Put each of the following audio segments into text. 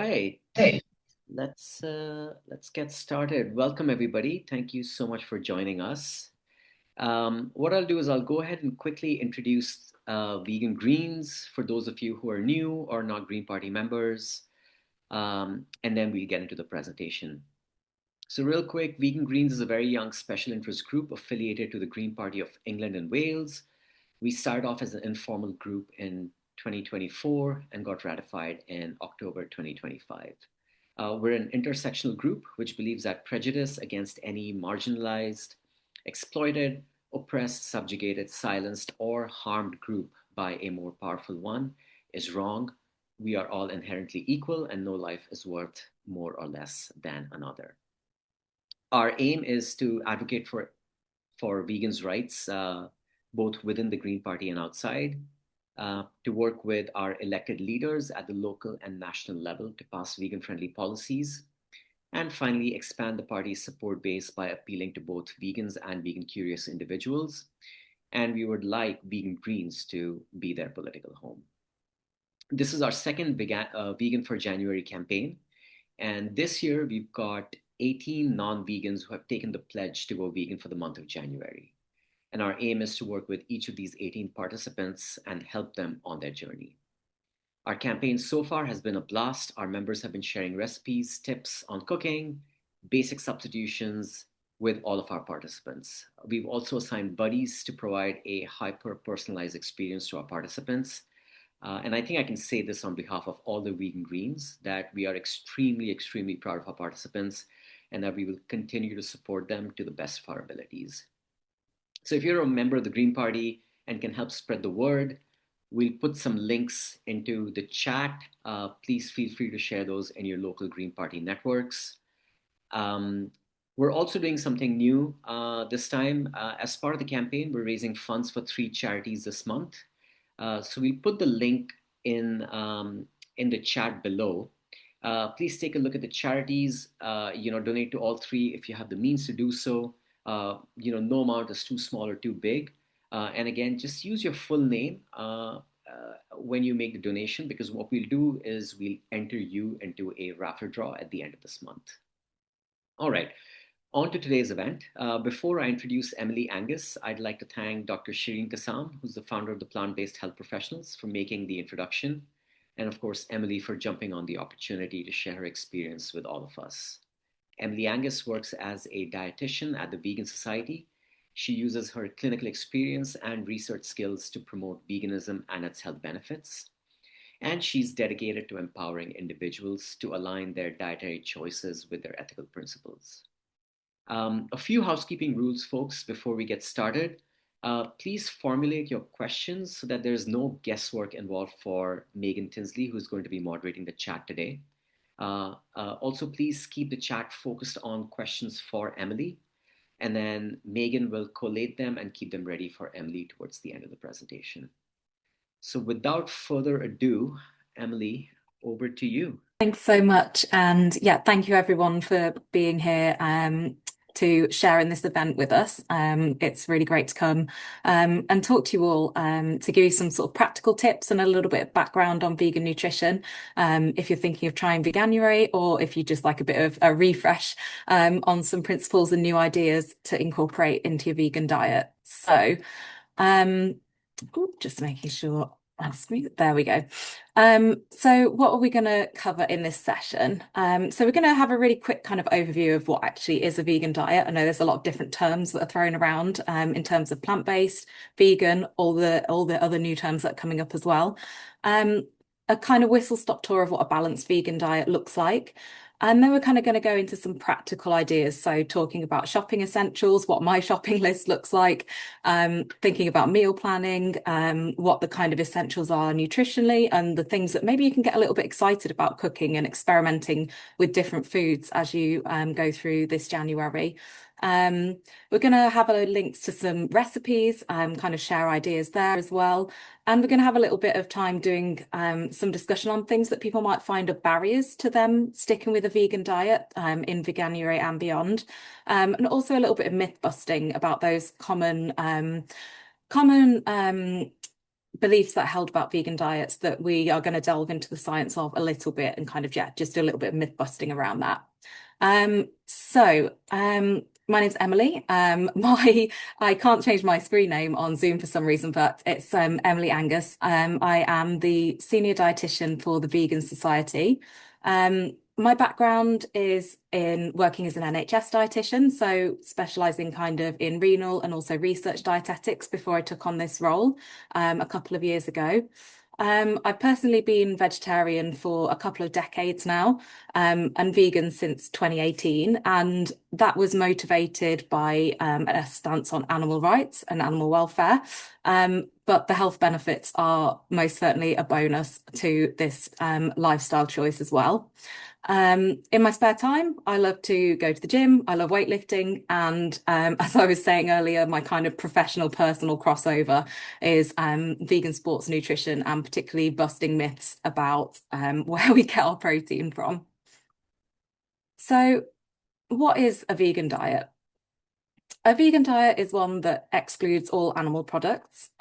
right, Hey. let's get started. Welcome everybody. Thank you so much for joining us. What I'll do is I'll go ahead and quickly introduce Vegan Greens for those of you who are new or not Green Party members, and then we'll get into the presentation. So real quick, Vegan Greens is a very young special interest group affiliated to the Green Party of England and Wales. We started off as an informal group in 2024 and got ratified in October 2025. We're an intersectional group which believes that prejudice against any marginalized, exploited, oppressed, subjugated, silenced, or harmed group by a more powerful one is wrong. We are all inherently equal, and no life is worth more or less than another. Our aim is to advocate for vegans' rights, both within the Green Party and outside, to work with our elected leaders at the local and national level to pass vegan-friendly policies, and finally expand the party's support base by appealing to both vegans and vegan-curious individuals. And we would like Vegan Greens to be their political home. This is our second Vegan for January campaign. And this year we've got 18 non-vegans who have taken the pledge to go vegan for the month of January. And our aim is to work with each of these 18 participants and help them on their journey. Our campaign so far has been a blast. Our members have been sharing recipes, tips on cooking, basic substitutions with all of our participants. We've also assigned buddies to provide a hyper-personalized experience to our participants. And I think I can say this on behalf of all the Vegan Greens, that we are extremely, extremely proud of our participants and that we will continue to support them to the best of our abilities. So if you're a member of the Green Party and can help spread the word, we'll put some links into the chat. Please feel free to share those in your local Green Party networks. We're also doing something new this time. As part of the campaign, we're raising funds for 3 charities this month. So we'll put the link in the chat below. Please take a look at the charities. Donate to all 3 if you have the means to do so. No amount is too small or too big. And again, just use your full name when you make the donation, because what we'll do is we'll enter you into a raffle draw at the end of this month. All right, on to today's event. Before I introduce Emily Angus, I'd like to thank Dr. Shireen Kassam, who's the founder of the Plant-Based Health Professionals, for making the introduction. And of course, Emily for jumping on the opportunity to share her experience with all of us. Emily Angus works as a dietitian at the Vegan Society. She uses her clinical experience and research skills to promote veganism and its health benefits. And she's dedicated to empowering individuals to align their dietary choices with their ethical principles. A few housekeeping rules, folks, before we get started. Please formulate your questions so that there's no guesswork involved for Megan Tinsley, who's going to be moderating the chat today. Also, please keep the chat focused on questions for Emily, and then Megan will collate them and keep them ready for Emily towards the end of the presentation. So without further ado, Emily, over to you. Thanks so much. And yeah, thank you everyone for being here to share in this event with us. It's really great to come and talk to you all to give you some sort of practical tips and a little bit of background on vegan nutrition. If you're thinking of trying Veganuary, or if you just like a bit of a refresh on some principles and new ideas to incorporate into your vegan diet. So just making sure there we go. So what are we going to cover in this session? So we're going to have a really quick kind of overview of what actually is a vegan diet. I know there's a lot of different terms that are thrown around in terms of plant-based, vegan, all the other new terms that are coming up as well. A kind of whistle-stop tour of what a balanced vegan diet looks like. And then we're kind of going to go into some practical ideas. So talking about shopping essentials, what my shopping list looks like, thinking about meal planning, what the kind of essentials are nutritionally, and the things that maybe you can get a little bit excited about cooking and experimenting with different foods as you go through this January. We're going to have links to some recipes, kind of share ideas there as well. And we're going to have a little bit of time doing some discussion on things that people might find are barriers to them sticking with a vegan diet in Veganuary and beyond. And also a little bit of myth busting about those common beliefs that are held about vegan diets that we are going to delve into the science of a little bit and kind of, yeah, just do a little bit of myth busting around that. My name's Emily. I can't change my screen name on Zoom for some reason, but it's Emily Angus. I am the senior dietitian for the Vegan Society. My background is in working as an NHS dietitian, so specialising kind of in renal and also research dietetics before I took on this role a couple of years ago. I've personally been vegetarian for a couple of decades now, and vegan since 2018, and that was motivated by a stance on animal rights and animal welfare. But the health benefits are most certainly a bonus to this lifestyle choice as well. In my spare time, I love to go to the gym. I love weightlifting. And as I was saying earlier, my kind of professional personal crossover is vegan sports nutrition and particularly busting myths about where we get our protein from. So, what is a vegan diet? A vegan diet is one that excludes all animal products.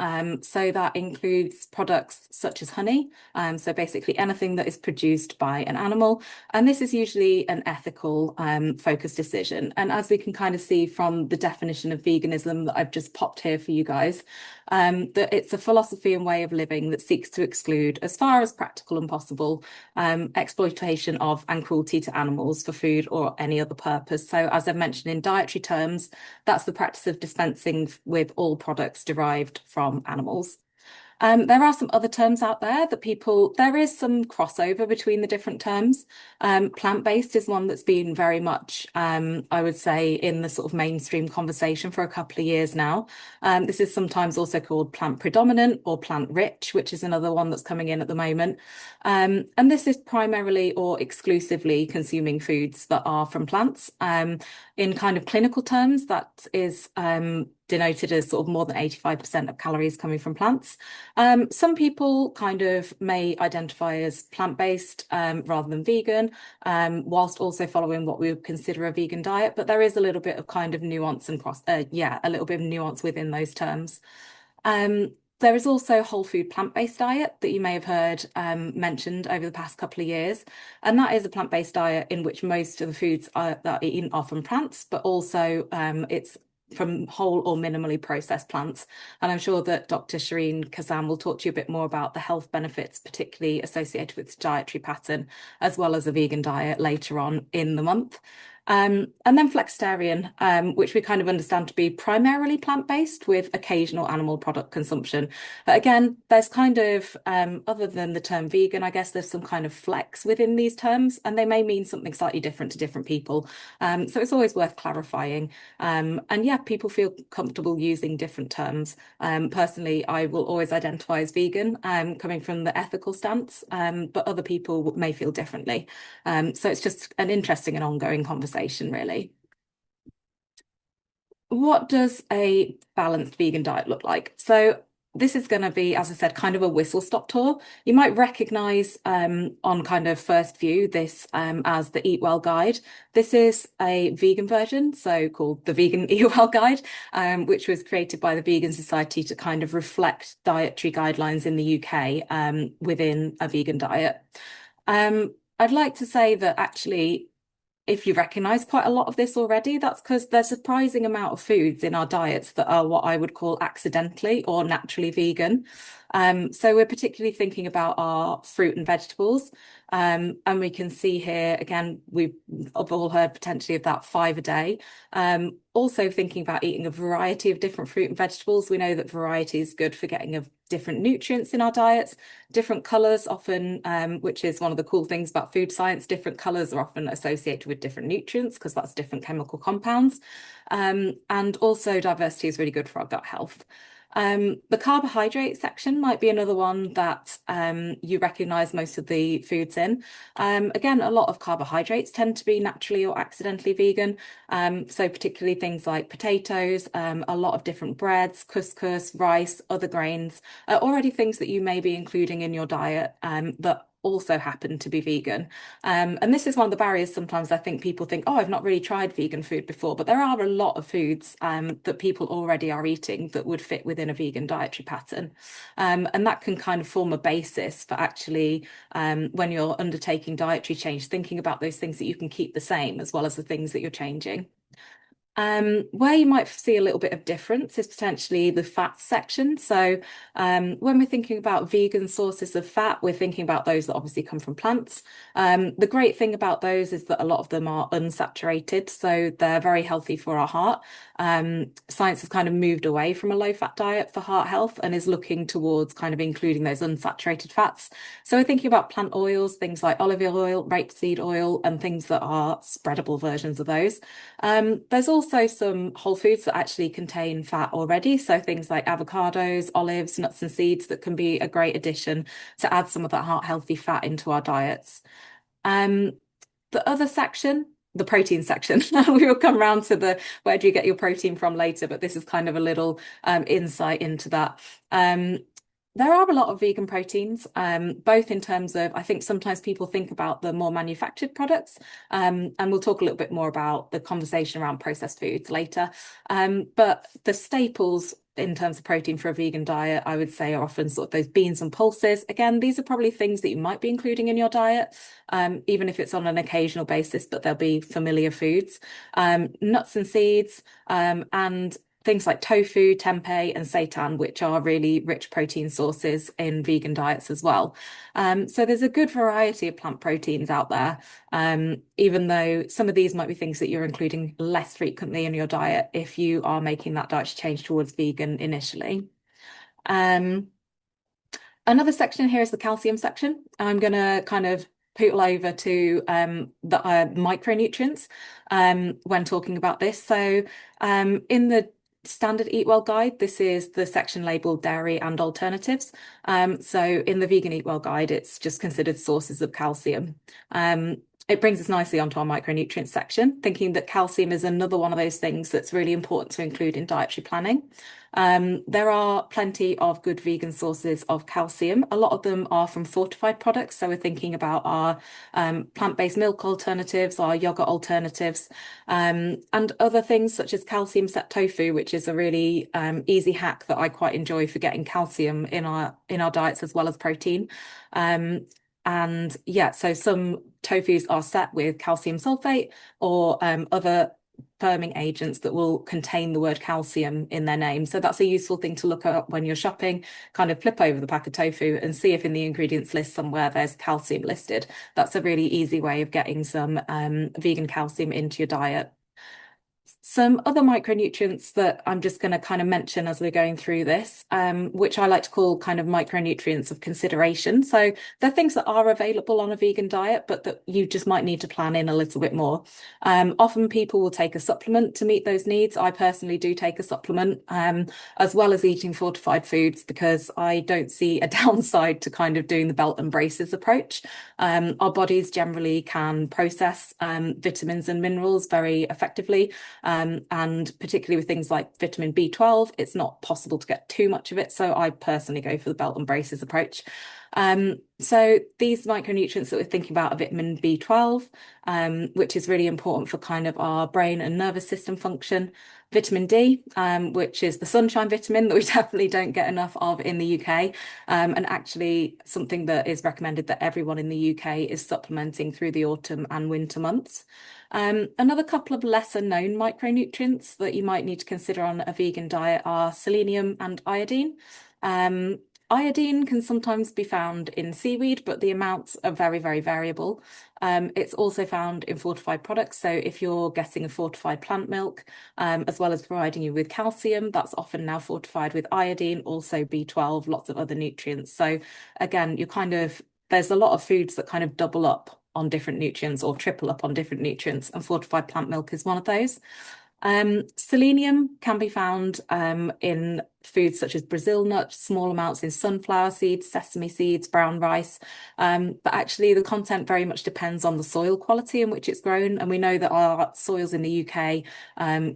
So that includes products such as honey. So basically anything that is produced by an animal. And this is usually an ethical focused decision. And as we can kind of see from the definition of veganism that I've just popped here for you guys, that it's a philosophy and way of living that seeks to exclude, as far as practical and possible, exploitation of and cruelty to animals for food or any other purpose. So as I mentioned in dietary terms, that's the practice of dispensing with all products derived from animals. There are some other terms out there that there is some crossover between the different terms. Plant-based is one that's been very much, I would say, in the sort of mainstream conversation for a couple of years now. This is sometimes also called plant predominant or plant rich, which is another one that's coming in at the moment. And this is primarily or exclusively consuming foods that are from plants. In kind of clinical terms, that is denoted as sort of more than 85% of calories coming from plants. Some people kind of may identify as plant-based rather than vegan, whilst also following what we would consider a vegan diet. But there is a little bit of kind of nuance and a little bit of nuance within those terms. There is also whole food plant-based diet that you may have heard mentioned over the past couple of years. And that is a plant-based diet in which most of the foods that are eaten are from plants, but also it's from whole or minimally processed plants. And I'm sure that Dr. Shireen Kazan will talk to you a bit more about the health benefits, particularly associated with dietary pattern, as well as a vegan diet later on in the month. And then flexitarian, which we kind of understand to be primarily plant-based with occasional animal product consumption. But again, there's kind of, other than the term vegan, I guess there's some kind of flex within these terms, and they may mean something slightly different to different people. So it's always worth clarifying. And yeah, people feel comfortable using different terms. Personally, I will always identify as vegan, coming from the ethical stance, but other people may feel differently. So it's just an interesting and ongoing conversation, really. What does a balanced vegan diet look like? So this is going to be, as I said, kind of a whistle-stop tour. You might recognize on kind of first view this as the Eat Well guide. This is a vegan version, so called the VeGn Eat Well guide, which was created by the Vegan Society to kind of reflect dietary guidelines in the UK within a vegan diet. I'd like to say that actually, if you recognize quite a lot of this already, that's because there's a surprising amount of foods in our diets that are what I would call accidentally or naturally vegan. So we're particularly thinking about our fruit and vegetables. And we can see here, again, we've all heard potentially of that 5 a day. Also thinking about eating a variety of different fruit and vegetables. We know that variety is good for getting of different nutrients in our diets, different colours often, which is one of the cool things about food science. Different colours are often associated with different nutrients because that's different chemical compounds. And also diversity is really good for our gut health. The carbohydrate section might be another one that you recognize most of the foods in. Again, a lot of carbohydrates tend to be naturally or accidentally vegan. So particularly things like potatoes, a lot of different breads, couscous, rice, other grains, already things that you may be including in your diet that also happen to be vegan. And this is one of the barriers sometimes I think people think, oh, I've not really tried vegan food before, but there are a lot of foods that people already are eating that would fit within a vegan dietary pattern. And that can kind of form a basis for actually, when you're undertaking dietary change, thinking about those things that you can keep the same as well as the things that you're changing. Where you might see a little bit of difference is potentially the fat section. So when we're thinking about vegan sources of fat, we're thinking about those that obviously come from plants. The great thing about those is that a lot of them are unsaturated, so they're very healthy for our heart. Science has kind of moved away from a low-fat diet for heart health and is looking towards kind of including those unsaturated fats. So we're thinking about plant oils, things like olive oil, rapeseed oil, and things that are spreadable versions of those. There's also some whole foods that actually contain fat already. So things like avocados, olives, nuts and seeds that can be a great addition to add some of that heart healthy fat into our diets. Um, the other section, the protein section, we will come around to the where do you get your protein from later, but this is kind of a little insight into that. There are a lot of vegan proteins, both in terms of, I think sometimes people think about the more manufactured products, and we'll talk a little bit more about the conversation around processed foods later. But the staples in terms of protein for a vegan diet, I would say are often sort of those beans and pulses. Again, these are probably things that you might be including in your diet, even if it's on an occasional basis, but they'll be familiar foods. Nuts and seeds, and things like tofu, tempeh, and seitan, which are really rich protein sources in vegan diets as well. So there's a good variety of plant proteins out there, even though some of these might be things that you're including less frequently in your diet if you are making that dietary change towards vegan initially. Um, Another section here is the calcium section. I'm going to kind of pootle over to the micronutrients when talking about this. So in the standard Eat Well guide, this is the section labeled dairy and alternatives. So in the vegan Eat Well guide, it's just considered sources of calcium. It brings us nicely onto our micronutrients section, thinking that calcium is another one of those things that's really important to include in dietary planning. There are plenty of good vegan sources of calcium. A lot of them are from fortified products. So we're thinking about our plant-based milk alternatives, our yogurt alternatives, and other things such as calcium set tofu, which is a really easy hack that I quite enjoy for getting calcium in our diets as well as protein. And yeah, so some tofus are set with calcium sulfate or other firming agents that will contain the word calcium in their name. So that's a useful thing to look at when you're shopping. Kind of flip over the pack of tofu and see if in the ingredients list somewhere there's calcium listed. That's a really easy way of getting some vegan calcium into your diet. Some other micronutrients that I'm just going to kind of mention as we're going through this, which I like to call kind of micronutrients of consideration. So they're things that are available on a vegan diet, but that you just might need to plan in a little bit more. Often people will take a supplement to meet those needs. I personally do take a supplement, as well as eating fortified foods, because I don't see a downside to kind of doing the belt and braces approach. Our bodies generally can process vitamins and minerals very effectively. And particularly with things like vitamin B12, it's not possible to get too much of it. So I personally go for the belt and braces approach. So these micronutrients that we're thinking about are vitamin B12, which is really important for kind of our brain and nervous system function. Vitamin D, which is the sunshine vitamin that we definitely don't get enough of in the UK, and actually something that is recommended that everyone in the UK is supplementing through the autumn and winter months. Another couple of lesser known micronutrients that you might need to consider on a vegan diet are selenium and iodine. Iodine can sometimes be found in seaweed, but the amounts are very, very variable. It's also found in fortified products. So if you're getting a fortified plant milk, as well as providing you with calcium, that's often now fortified with iodine, also B12, lots of other nutrients. So again, there's a lot of foods that kind of double up on different nutrients or triple up on different nutrients, and fortified plant milk is one of those. Selenium can be found in foods such as Brazil nuts, small amounts in sunflower seeds, sesame seeds, brown rice. But actually, the content very much depends on the soil quality in which it's grown. And we know that our soils in the UK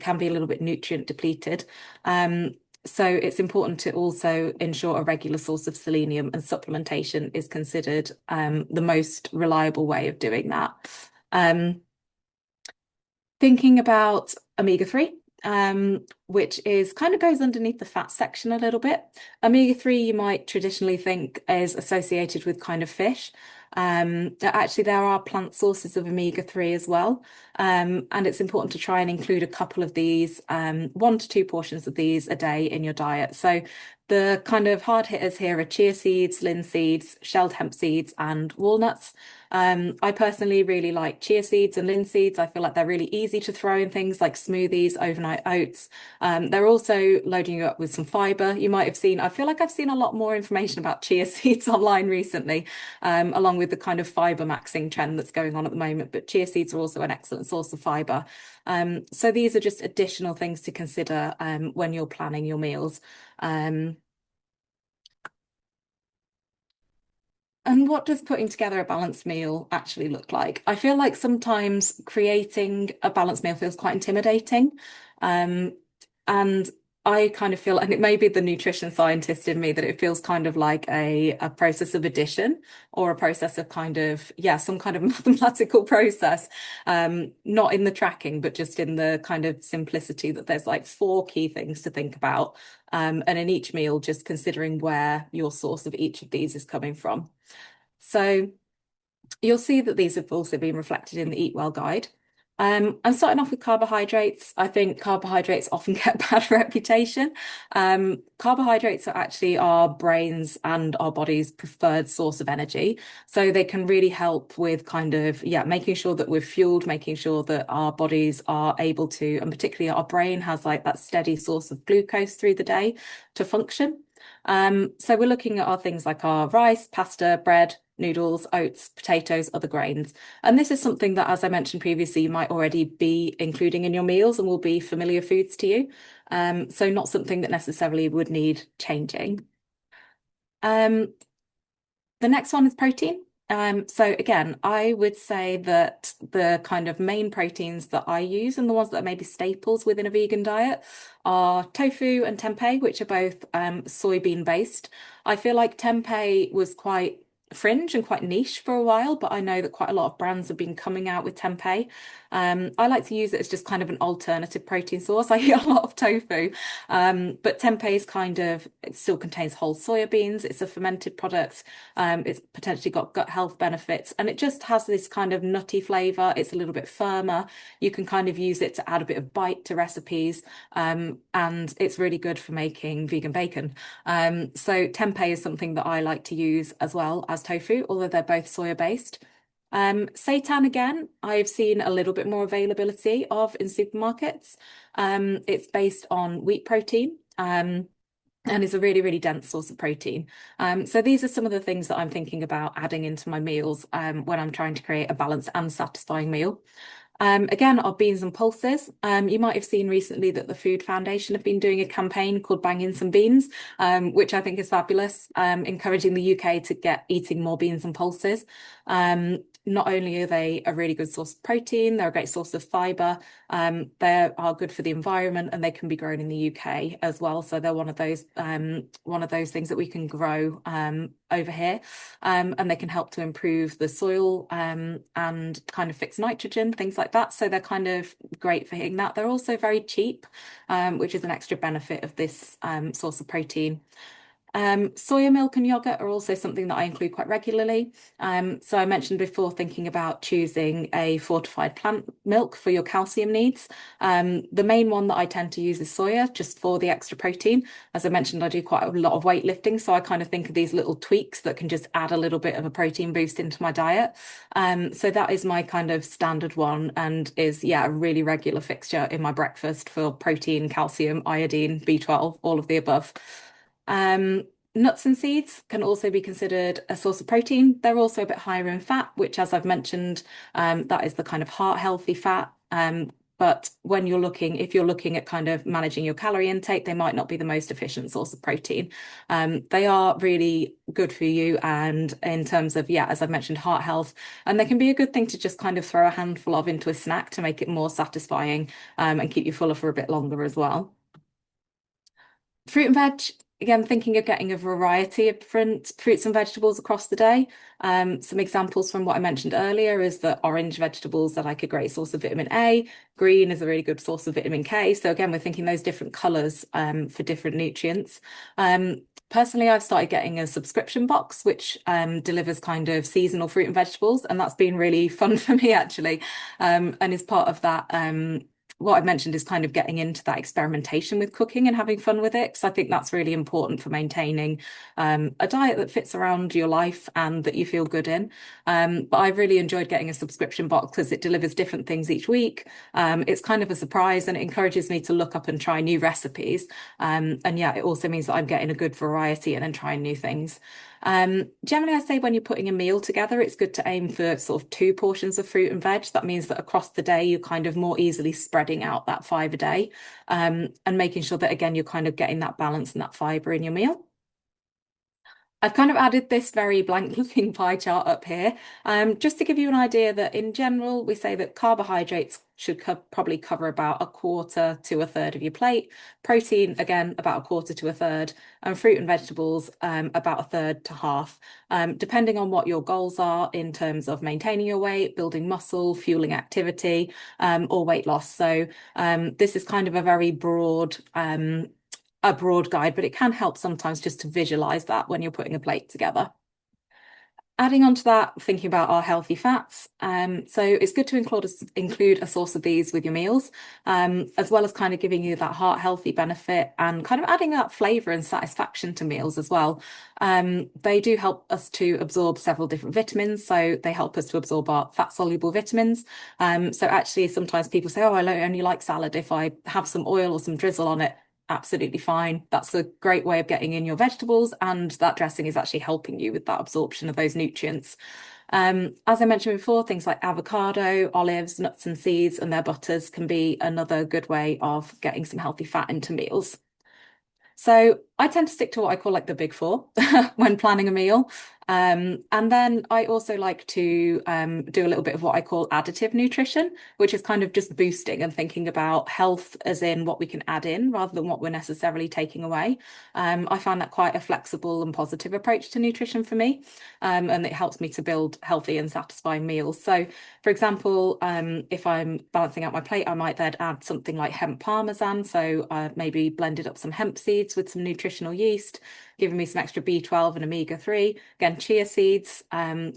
can be a little bit nutrient depleted. So it's important to also ensure a regular source of selenium, and supplementation is considered the most reliable way of doing that. Um, Thinking about omega-3, which is kind of goes underneath the fat section a little bit. Omega-3 you might traditionally think is associated with kind of fish. Actually, there are plant sources of omega-3 as well. And it's important to try and include a couple of these, 1 to 2 portions of these a day in your diet. So the kind of hard hitters here are chia seeds, linseeds, shelled hemp seeds, and walnuts. I personally really like chia seeds and linseeds. I feel like they're really easy to throw in things like smoothies, overnight oats. They're also loading you up with some fiber. You might have seen, I feel like I've seen a lot more information about chia seeds online recently, along with the kind of fiber maxing trend that's going on at the moment. But chia seeds are also an excellent source of fiber. So these are just additional things to consider when you're planning your meals. Um, And what does putting together a balanced meal actually look like? I feel like sometimes creating a balanced meal feels quite intimidating. Um, and I kind of feel, and it may be the nutrition scientist in me, that it feels kind of like a process of addition, or a process of kind of, yeah, some kind of mathematical process. Not in the tracking, but just in the kind of simplicity that there's like 4 key things to think about. And in each meal, just considering where your source of each of these is coming from. So you'll see that these have also been reflected in the Eat Well guide. I'm starting off with carbohydrates. I think carbohydrates often get a bad reputation. Carbohydrates are actually our brains and our body's preferred source of energy. So they can really help with kind of, yeah, making sure that we're fueled, making sure that our bodies are able to, and particularly our brain has like that steady source of glucose through the day to function. So we're looking at our things like our rice, pasta, bread, noodles, oats, potatoes, other grains. And this is something that, as I mentioned previously, you might already be including in your meals and will be familiar foods to you. So not something that necessarily would need changing. Um, the next one is protein. So again, I would say that the kind of main proteins that I use and the ones that are maybe staples within a vegan diet are tofu and tempeh, which are both soybean based. I feel like tempeh was quite fringe and quite niche for a while, but I know that quite a lot of brands have been coming out with tempeh. I like to use it as just kind of an alternative protein source. I eat a lot of tofu, but tempeh is kind of, it still contains whole soya beans. It's a fermented product. It's potentially got gut health benefits, and it just has this kind of nutty flavor. It's a little bit firmer. You can kind of use it to add a bit of bite to recipes, and it's really good for making vegan bacon. So tempeh is something that I like to use as well as tofu, although they're both soya based. Seitan again, I've seen a little bit more availability of in supermarkets. It's based on wheat protein. And is a really, really dense source of protein. So these are some of the things that I'm thinking about adding into my meals when I'm trying to create a balanced and satisfying meal. Again, our beans and pulses. You might have seen recently that the Food Foundation have been doing a campaign called Bang in Some Beans, which I think is fabulous, encouraging the UK to get eating more beans and pulses. Not only are they a really good source of protein, they're a great source of fiber. They are good for the environment, and they can be grown in the UK as well. So they're one of those things that we can grow over here, and they can help to improve the soil and kind of fix nitrogen, things like that. So they're kind of great for hitting that. They're also very cheap, which is an extra benefit of this source of protein. Soya milk and yogurt are also something that I include quite regularly. So I mentioned before thinking about choosing a fortified plant milk for your calcium needs. The main one that I tend to use is soya, just for the extra protein. As I mentioned, I do quite a lot of weightlifting, so I kind of think of these little tweaks that can just add a little bit of a protein boost into my diet. So that is my kind of standard one, and is, yeah, a really regular fixture in my breakfast for protein, calcium, iodine, B12, all of the above. Nuts and seeds can also be considered a source of protein. They're also a bit higher in fat, which, as I've mentioned, that is the kind of heart healthy fat. But when you're looking, if you're looking at kind of managing your calorie intake, they might not be the most efficient source of protein. They are really good for you, and in terms of, yeah, as I've mentioned, heart health, and they can be a good thing to just kind of throw a handful of into a snack to make it more satisfying, and keep you fuller for a bit longer as well. Fruit and veg, again, thinking of getting a variety of different fruits and vegetables across the day. Some examples from what I mentioned earlier is that orange vegetables are like a great source of vitamin A, green is a really good source of vitamin K. So again, we're thinking those different colours for different nutrients. Personally, I've started getting a subscription box which delivers kind of seasonal fruit and vegetables, and that's been really fun for me actually. And is part of that. What I've mentioned is kind of getting into that experimentation with cooking and having fun with it, because I think that's really important for maintaining a diet that fits around your life and that you feel good in. But I've really enjoyed getting a subscription box because it delivers different things each week. It's kind of a surprise and it encourages me to look up and try new recipes. And yeah, it also means that I'm getting a good variety and then trying new things. Generally, I say when you're putting a meal together, it's good to aim for sort of two portions of fruit and veg. That means that across the day, you're kind of more easily spreading out that five a day, and making sure that, again, you're kind of getting that balance and that fiber in your meal. I've kind of added this very blank looking pie chart up here, just to give you an idea that in general, we say that carbohydrates should probably cover about a quarter to a third of your plate. Protein, again, about a quarter to a third, and fruit and vegetables, about a third to half, depending on what your goals are in terms of maintaining your weight, building muscle, fueling activity, or weight loss. So this is kind of a broad guide, but it can help sometimes just to visualize that when you're putting a plate together. Adding on to that, thinking about our healthy fats. So it's good to include a source of these with your meals, as well as kind of giving you that heart healthy benefit and kind of adding that flavor and satisfaction to meals as well. They do help us to absorb several different vitamins. So they help us to absorb our fat soluble vitamins. So actually, sometimes people say, oh, I only like salad if I have some oil or some drizzle on it. Absolutely fine. That's a great way of getting in your vegetables, and that dressing is actually helping you with that absorption of those nutrients. As I mentioned before, things like avocado, olives, nuts and seeds, and their butters can be another good way of getting some healthy fat into meals. So I tend to stick to what I call like the big four when planning a meal. And then I also like to do a little bit of what I call additive nutrition, which is kind of just boosting and thinking about health as in what we can add in rather than what we're necessarily taking away. I find that quite a flexible and positive approach to nutrition for me, and it helps me to build healthy and satisfying meals. So, for example, if I'm balancing out my plate, I might then add something like hemp parmesan. So maybe blended up some hemp seeds with some nutritional yeast, giving me some extra B12 and omega-3. Again, chia seeds,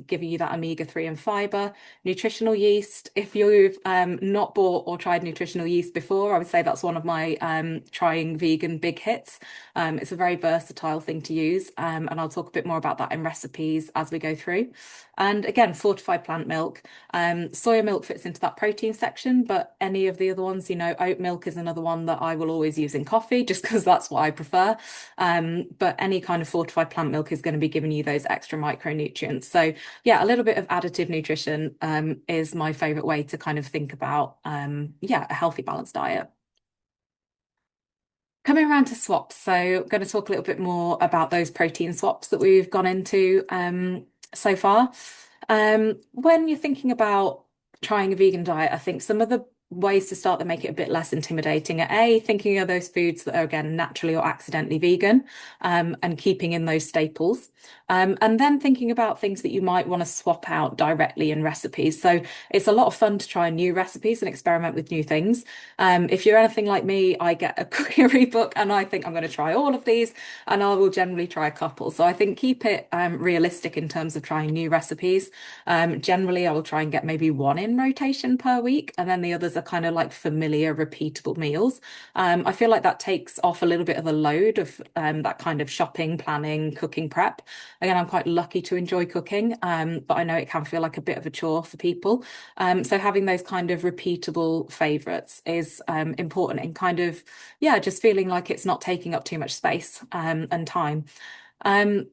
giving you that omega-3 and fiber. Nutritional yeast. If you've not bought or tried nutritional yeast before, I would say that's one of my trying vegan big hits. It's a very versatile thing to use, and I'll talk a bit more about that in recipes as we go through. And again, fortified plant milk. Soya milk fits into that protein section, but any of the other ones, oat milk is another one that I will always use in coffee just because that's what I prefer. But any kind of fortified plant milk is going to be giving you those extra micronutrients. So yeah, a little bit of additive nutrition is my favorite way to kind of think about yeah, a healthy balanced diet. Coming around to swaps, so I'm going to talk a little bit more about those protein swaps that we've gone into so far. When you're thinking about trying a vegan diet, I think some of the ways to start that make it a bit less intimidating are A, thinking of those foods that are again naturally or accidentally vegan, and keeping in those staples. And then thinking about things that you might want to swap out directly in recipes. So it's a lot of fun to try new recipes and experiment with new things. If you're anything like me, I get a cookery book and I think I'm going to try all of these, and I will generally try a couple. So I think keep it realistic in terms of trying new recipes. Generally, I will try and get maybe one in rotation per week, and then the others are kind of like familiar, repeatable meals. I feel like that takes off a little bit of the load of that kind of shopping, planning, cooking prep. Again, I'm quite lucky to enjoy cooking, but I know it can feel like a bit of a chore for people. So having those kind of repeatable favorites is important in kind of, yeah, just feeling like it's not taking up too much space and time.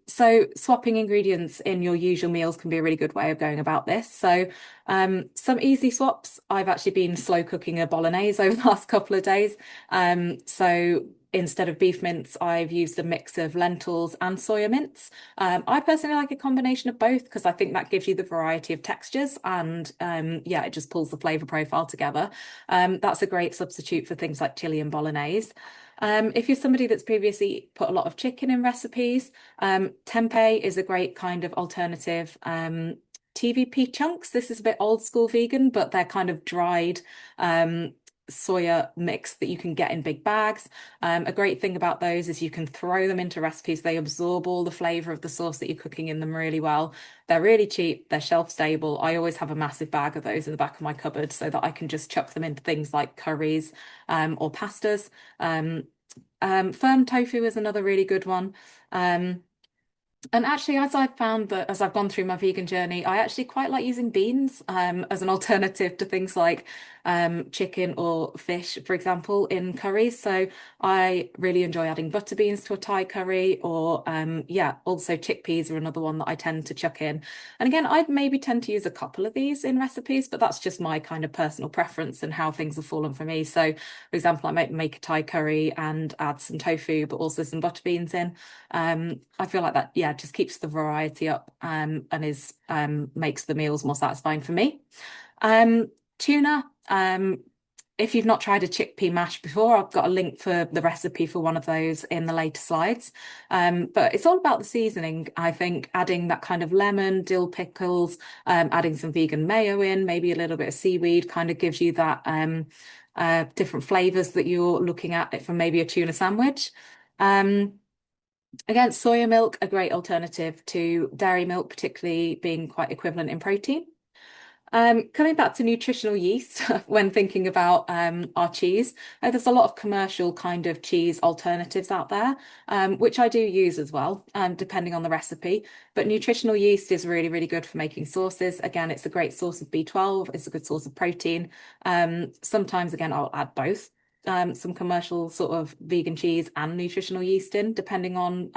So swapping ingredients in your usual meals can be a really good way of going about this. So some easy swaps. I've actually been slow cooking a bolognese over the last couple of days. So instead of beef mince, I've used a mix of lentils and soya mince. I personally like a combination of both because I think that gives you the variety of textures and yeah, it just pulls the flavor profile together. That's a great substitute for things like chili and bolognese. If you're somebody that's previously put a lot of chicken in recipes, tempeh is a great kind of alternative. TVP chunks, this is a bit old school vegan, but they're kind of dried soya mix that you can get in big bags. A great thing about those is you can throw them into recipes. They absorb all the flavor of the sauce that you're cooking in them really well. They're really cheap, they're shelf stable. I always have a massive bag of those in the back of my cupboard so that I can just chuck them into things like curries or pastas. Firm tofu is another really good one. Um, and actually, as I've found that as I've gone through my vegan journey, I actually quite like using beans as an alternative to things like chicken or fish, for example, in curries. So I really enjoy adding butter beans to a Thai curry, or yeah, also chickpeas are another one that I tend to chuck in. And again, I'd maybe tend to use a couple of these in recipes, but that's just my kind of personal preference and how things have fallen for me. So, for example, I might make a Thai curry and add some tofu, but also some butter beans in. I feel like that, yeah, just keeps the variety up and is makes the meals more satisfying for me. Tuna. If you've not tried a chickpea mash before, I've got a link for the recipe for one of those in the later slides. But it's all about the seasoning, I think, adding that kind of lemon, dill pickles, adding some vegan mayo in, maybe a little bit of seaweed, kind of gives you that different flavors that you're looking at from maybe a tuna sandwich. Um, Again, soya milk, a great alternative to dairy milk, particularly being quite equivalent in protein. Coming back to nutritional yeast, when thinking about our cheese, there's a lot of commercial kind of cheese alternatives out there, which I do use as well, depending on the recipe. But nutritional yeast is really, really good for making sauces. Again, it's a great source of B12, it's a good source of protein. Sometimes, again, I'll add both. Some commercial sort of vegan cheese and nutritional yeast in, depending on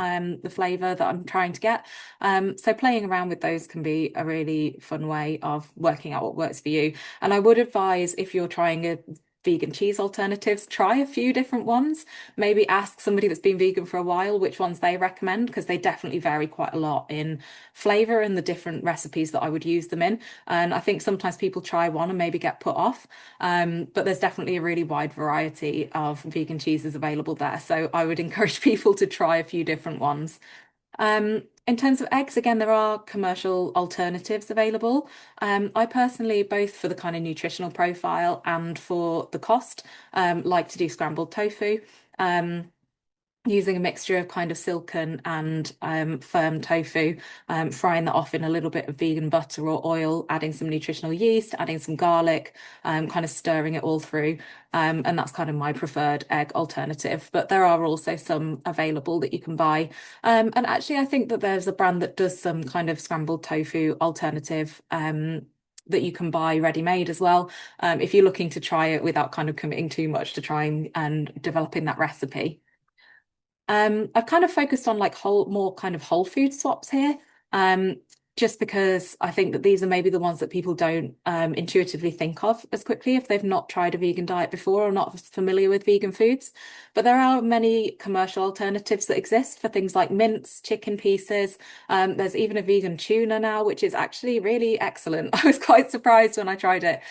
the flavor that I'm trying to get. So playing around with those can be a really fun way of working out what works for you. And I would advise if you're trying a vegan cheese alternatives, try a few different ones. Maybe ask somebody that's been vegan for a while which ones they recommend, because they definitely vary quite a lot in flavor and the different recipes that I would use them in. And I think sometimes people try one and maybe get put off. But there's definitely a really wide variety of vegan cheeses available there. So I would encourage people to try a few different ones. In terms of eggs, again, there are commercial alternatives available. I personally, both for the kind of nutritional profile and for the cost, like to do scrambled tofu. Using a mixture of kind of silken and firm tofu, frying that off in a little bit of vegan butter or oil, adding some nutritional yeast, adding some garlic, kind of stirring it all through. And that's kind of my preferred egg alternative. But there are also some available that you can buy. And actually, I think that there's a brand that does some kind of scrambled tofu alternative. That you can buy ready-made as well, if you're looking to try it without kind of committing too much to trying and developing that recipe. I've kind of focused on like more kind of whole food swaps here. Um, just because I think that these are maybe the ones that people don't intuitively think of as quickly if they've not tried a vegan diet before or not familiar with vegan foods. But there are many commercial alternatives that exist for things like mince, chicken pieces. There's even a vegan tuna now, which is actually really excellent. I was quite surprised when I tried it.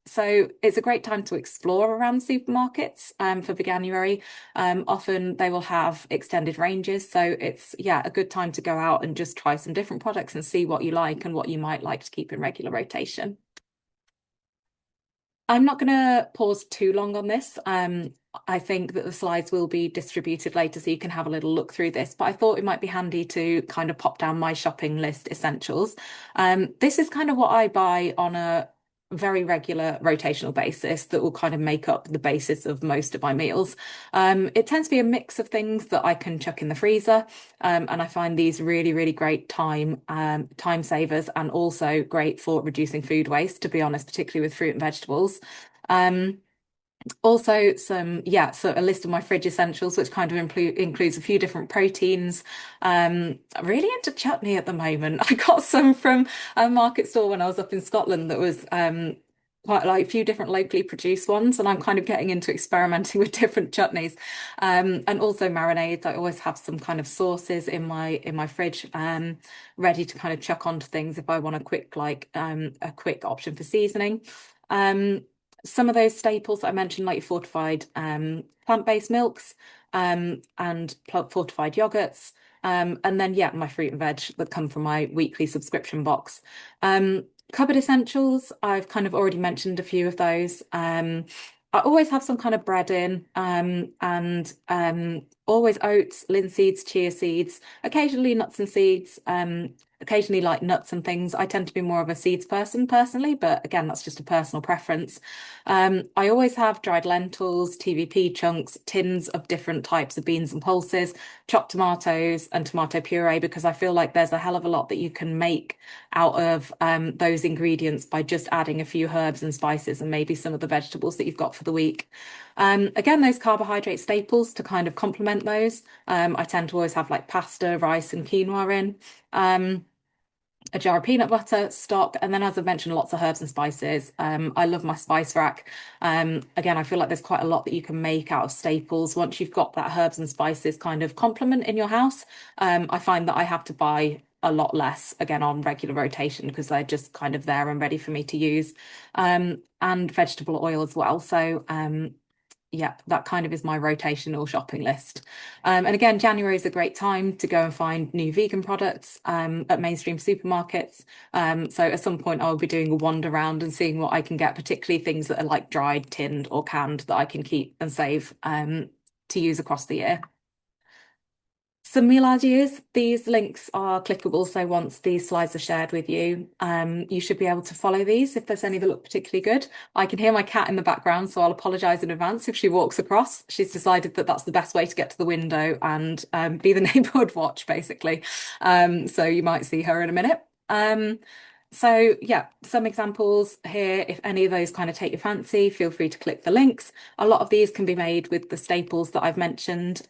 So it's a great time to explore around supermarkets for Veganuary. Often they will have extended ranges, so it's yeah a good time to go out and just try some different products and see what you like and what you might like to keep in regular rotation. I'm not going to pause too long on this. I think that the slides will be distributed later, so you can have a little look through this. But I thought it might be handy to kind of pop down my shopping list essentials. This is kind of what I buy on a very regular rotational basis that will kind of make up the basis of most of my meals. It tends to be a mix of things that I can chuck in the freezer, and I find these really, really great time savers and also great for reducing food waste, to be honest, particularly with fruit and vegetables. Um, Also yeah, so a list of my fridge essentials, which kind of includes a few different proteins. I'm really into chutney at the moment. I got some from a market store when I was up in Scotland that was quite like a few different locally produced ones, and I'm kind of getting into experimenting with different chutneys. And also marinades. I always have some kind of sauces in my fridge, ready to kind of chuck onto things if I want a quick option for seasoning. Um, some of those staples that I mentioned, like your fortified plant-based milks and fortified yogurts. And then, yeah, my fruit and veg that come from my weekly subscription box. Cupboard essentials, I've kind of already mentioned a few of those. I always have some kind of bread in and always oats, linseeds, chia seeds, occasionally nuts and seeds. Occasionally like nuts and things. I tend to be more of a seeds person personally, but again, that's just a personal preference. I always have dried lentils, TVP chunks, tins of different types of beans and pulses, chopped tomatoes and tomato puree, because I feel like there's a hell of a lot that you can make out of those ingredients by just adding a few herbs and spices and maybe some of the vegetables that you've got for the week. Again, those carbohydrate staples to kind of complement those. I tend to always have like pasta, rice, and quinoa in. A jar of peanut butter, stock, and then as I've mentioned, lots of herbs and spices. I love my spice rack. Again, I feel like there's quite a lot that you can make out of staples once you've got that herbs and spices kind of complement in your house. I find that I have to buy a lot less again on regular rotation because they're just kind of there and ready for me to use. And vegetable oil as well. So yeah, that kind of is my rotational shopping list. And again, January is a great time to go and find new vegan products at mainstream supermarkets. So at some point, I'll be doing a wander around and seeing what I can get, particularly things that are like dried, tinned, or canned that I can keep and save to use across the year. Some meal ideas. These links are clickable, so once these slides are shared with you, you should be able to follow these if there's any that look particularly good. I can hear my cat in the background, so I'll apologise in advance if she walks across. She's decided that that's the best way to get to the window and be the neighbourhood watch, basically. So you might see her in a minute. So yeah, some examples here. If any of those kind of take your fancy, feel free to click the links. A lot of these can be made with the staples that I've mentioned.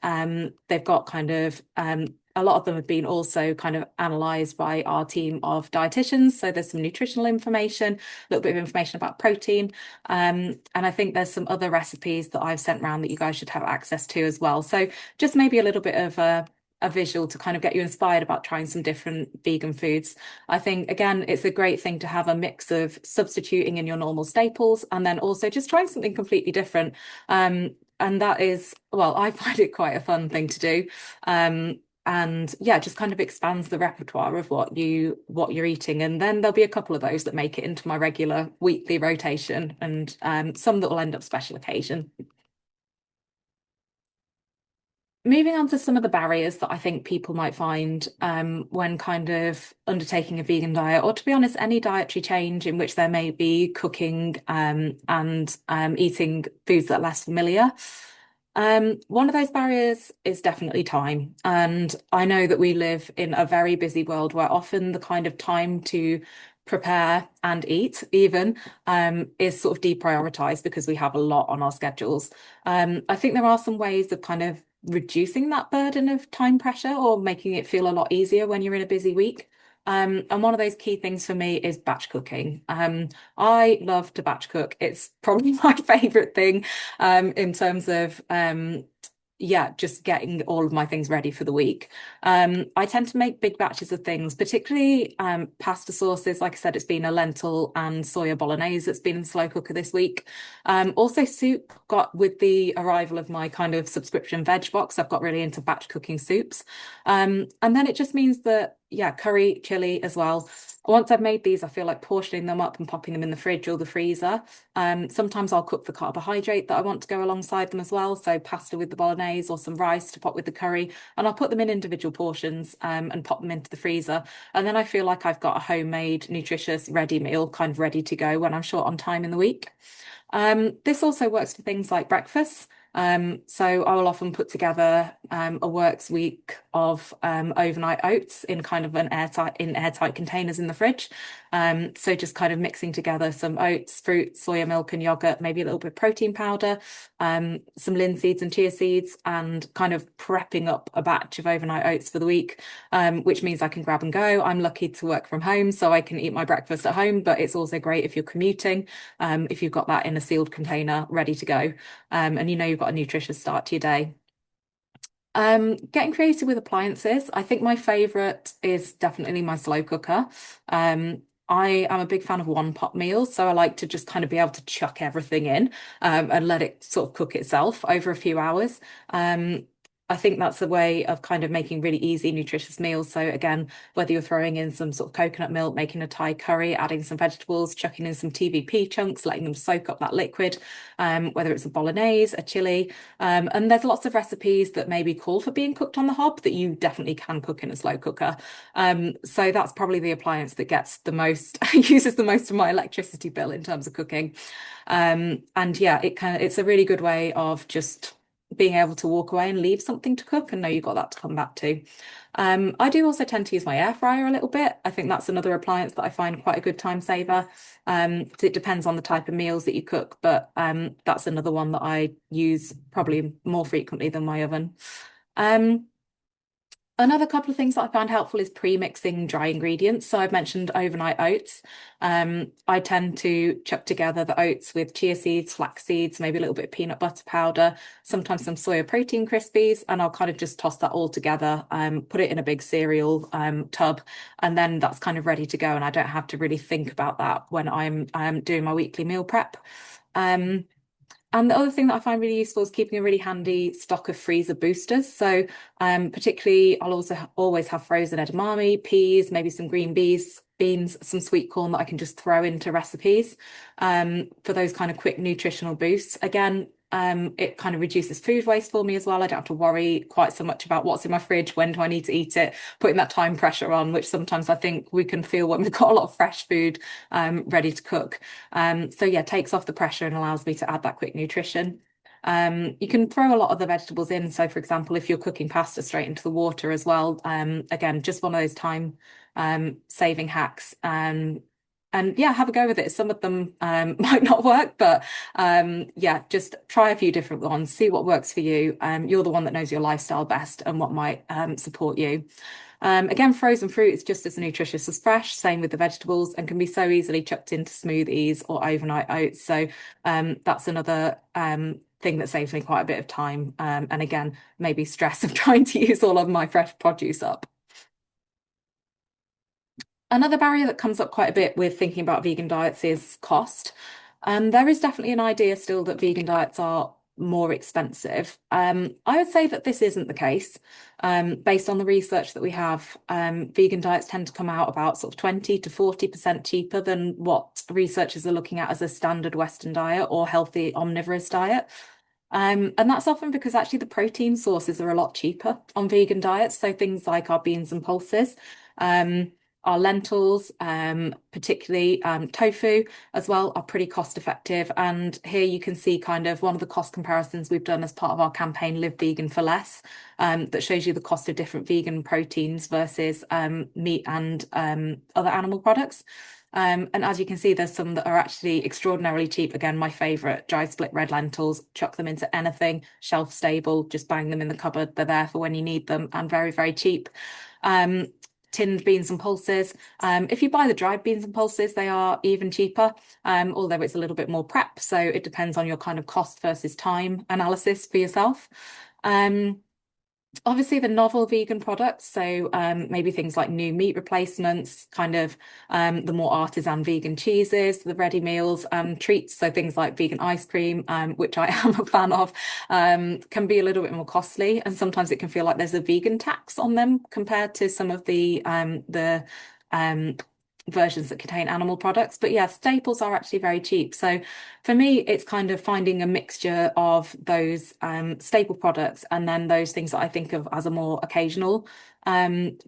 They've got kind of a lot of them have been also kind of analysed by our team of dietitians. So there's some nutritional information, a little bit of information about protein. And I think there's some other recipes that I've sent around that you guys should have access to as well. So just maybe a little bit of a visual to kind of get you inspired about trying some different vegan foods. I think, again, it's a great thing to have a mix of substituting in your normal staples and then also just trying something completely different. And that is, well, I find it quite a fun thing to do. And yeah, just kind of expands the repertoire of what you're eating. And then there'll be a couple of those that make it into my regular weekly rotation and some that will end up special occasion. Moving on to some of the barriers that I think people might find when kind of undertaking a vegan diet, or to be honest, any dietary change in which there may be cooking and eating foods that are less familiar. One of those barriers is definitely time. And I know that we live in a very busy world where often the kind of time to prepare and eat even is sort of deprioritized because we have a lot on our schedules. I think there are some ways of kind of reducing that burden of time pressure or making it feel a lot easier when you're in a busy week. And one of those key things for me is batch cooking. I love to batch cook. It's probably my favorite thing in terms of yeah, just getting all of my things ready for the week. I tend to make big batches of things, particularly pasta sauces. Like I said, it's been a lentil and soya bolognese that's been in the slow cooker this week. Also soup. Got with the arrival of my kind of subscription veg box, I've got really into batch cooking soups. And then it just means that, yeah, curry, chili as well. Once I've made these, I feel like portioning them up and popping them in the fridge or the freezer. Sometimes I'll cook the carbohydrate that I want to go alongside them as well. So pasta with the bolognese or some rice to pop with the curry. And I'll put them in individual portions and pop them into the freezer. And then I feel like I've got a homemade, nutritious, ready meal kind of ready to go when I'm short on time in the week. This also works for things like breakfast. So I will often put together a works week of overnight oats in kind of an airtight containers in the fridge. So just kind of mixing together some oats, fruit, soya milk, and yogurt, maybe a little bit of protein powder, some linseeds and chia seeds, and kind of prepping up a batch of overnight oats for the week, which means I can grab and go. I'm lucky to work from home, so I can eat my breakfast at home, but it's also great if you're commuting, if you've got that in a sealed container ready to go, and you know you've got a nutritious start to your day. Getting creative with appliances. I think my favorite is definitely my slow cooker. I am a big fan of one pot meals, so I like to just kind of be able to chuck everything in and let it sort of cook itself over a few hours. Um, I think that's a way of kind of making really easy, nutritious meals. So again, whether you're throwing in some sort of coconut milk, making a Thai curry, adding some vegetables, chucking in some TVP chunks, letting them soak up that liquid, whether it's a bolognese, a chili, and there's lots of recipes that maybe call for being cooked on the hob that you definitely can cook in a slow cooker. So that's probably the appliance that gets the most uses the most of my electricity bill in terms of cooking. And yeah, it's a really good way of just being able to walk away and leave something to cook and know you've got that to come back to. I do also tend to use my air fryer a little bit. I think that's another appliance that I find quite a good time saver. It depends on the type of meals that you cook, but that's another one that I use probably more frequently than my oven. Um, Another couple of things that I found helpful is pre-mixing dry ingredients. So I've mentioned overnight oats. I tend to chuck together the oats with chia seeds, flax seeds, maybe a little bit of peanut butter powder, sometimes some soya protein crispies, and I'll kind of just toss that all together, put it in a big cereal tub, and then that's kind of ready to go. And I don't have to really think about that when I'm doing my weekly meal prep. Um, and the other thing that I find really useful is keeping a really handy stock of freezer boosters. So, particularly, I'll also always have frozen edamame, peas, maybe some green beans, some sweet corn that I can just throw into recipes for those kind of quick nutritional boosts. Again, it kind of reduces food waste for me as well. I don't have to worry quite so much about what's in my fridge, when do I need to eat it, putting that time pressure on, which sometimes I think we can feel when we've got a lot of fresh food ready to cook. So yeah, takes off the pressure and allows me to add that quick nutrition. You can throw a lot of the vegetables in. So for example, if you're cooking pasta straight into the water as well, again, just one of those time saving hacks. And yeah, have a go with it. Some of them might not work, but yeah, just try a few different ones, see what works for you. You're the one that knows your lifestyle best and what might support you. Again, frozen fruit is just as nutritious as fresh, same with the vegetables, and can be so easily chucked into smoothies or overnight oats. So that's another thing that saves me quite a bit of time. And again, maybe stress of trying to use all of my fresh produce up. Another barrier that comes up quite a bit with thinking about vegan diets is cost. There is definitely an idea still that vegan diets are more expensive. I would say that this isn't the case. Based on the research that we have, vegan diets tend to come out about sort of 20 to 40% cheaper than what researchers are looking at as a standard Western diet or healthy omnivorous diet. And that's often because actually the protein sources are a lot cheaper on vegan diets. So things like our beans and pulses, um, our lentils, particularly tofu as well, are pretty cost effective. And here you can see kind of one of the cost comparisons we've done as part of our campaign Live Vegan for Less, that shows you the cost of different vegan proteins versus meat and other animal products. And as you can see, there's some that are actually extraordinarily cheap. Again, my favorite dry split red lentils, chuck them into anything, shelf stable, just bang them in the cupboard. They're there for when you need them and very, very cheap. Um, Tinned beans and pulses. If you buy the dried beans and pulses, they are even cheaper, although it's a little bit more prep. So it depends on your kind of cost versus time analysis for yourself. Um, Obviously, the novel vegan products, so maybe things like new meat replacements, kind of the more artisan vegan cheeses, the ready meals, treats, so things like vegan ice cream, which I am a fan of, can be a little bit more costly, and sometimes it can feel like there's a vegan tax on them compared to some of the um, versions that contain animal products. But yeah, staples are actually very cheap. So for me, it's kind of finding a mixture of those staple products and then those things that I think of as a more occasional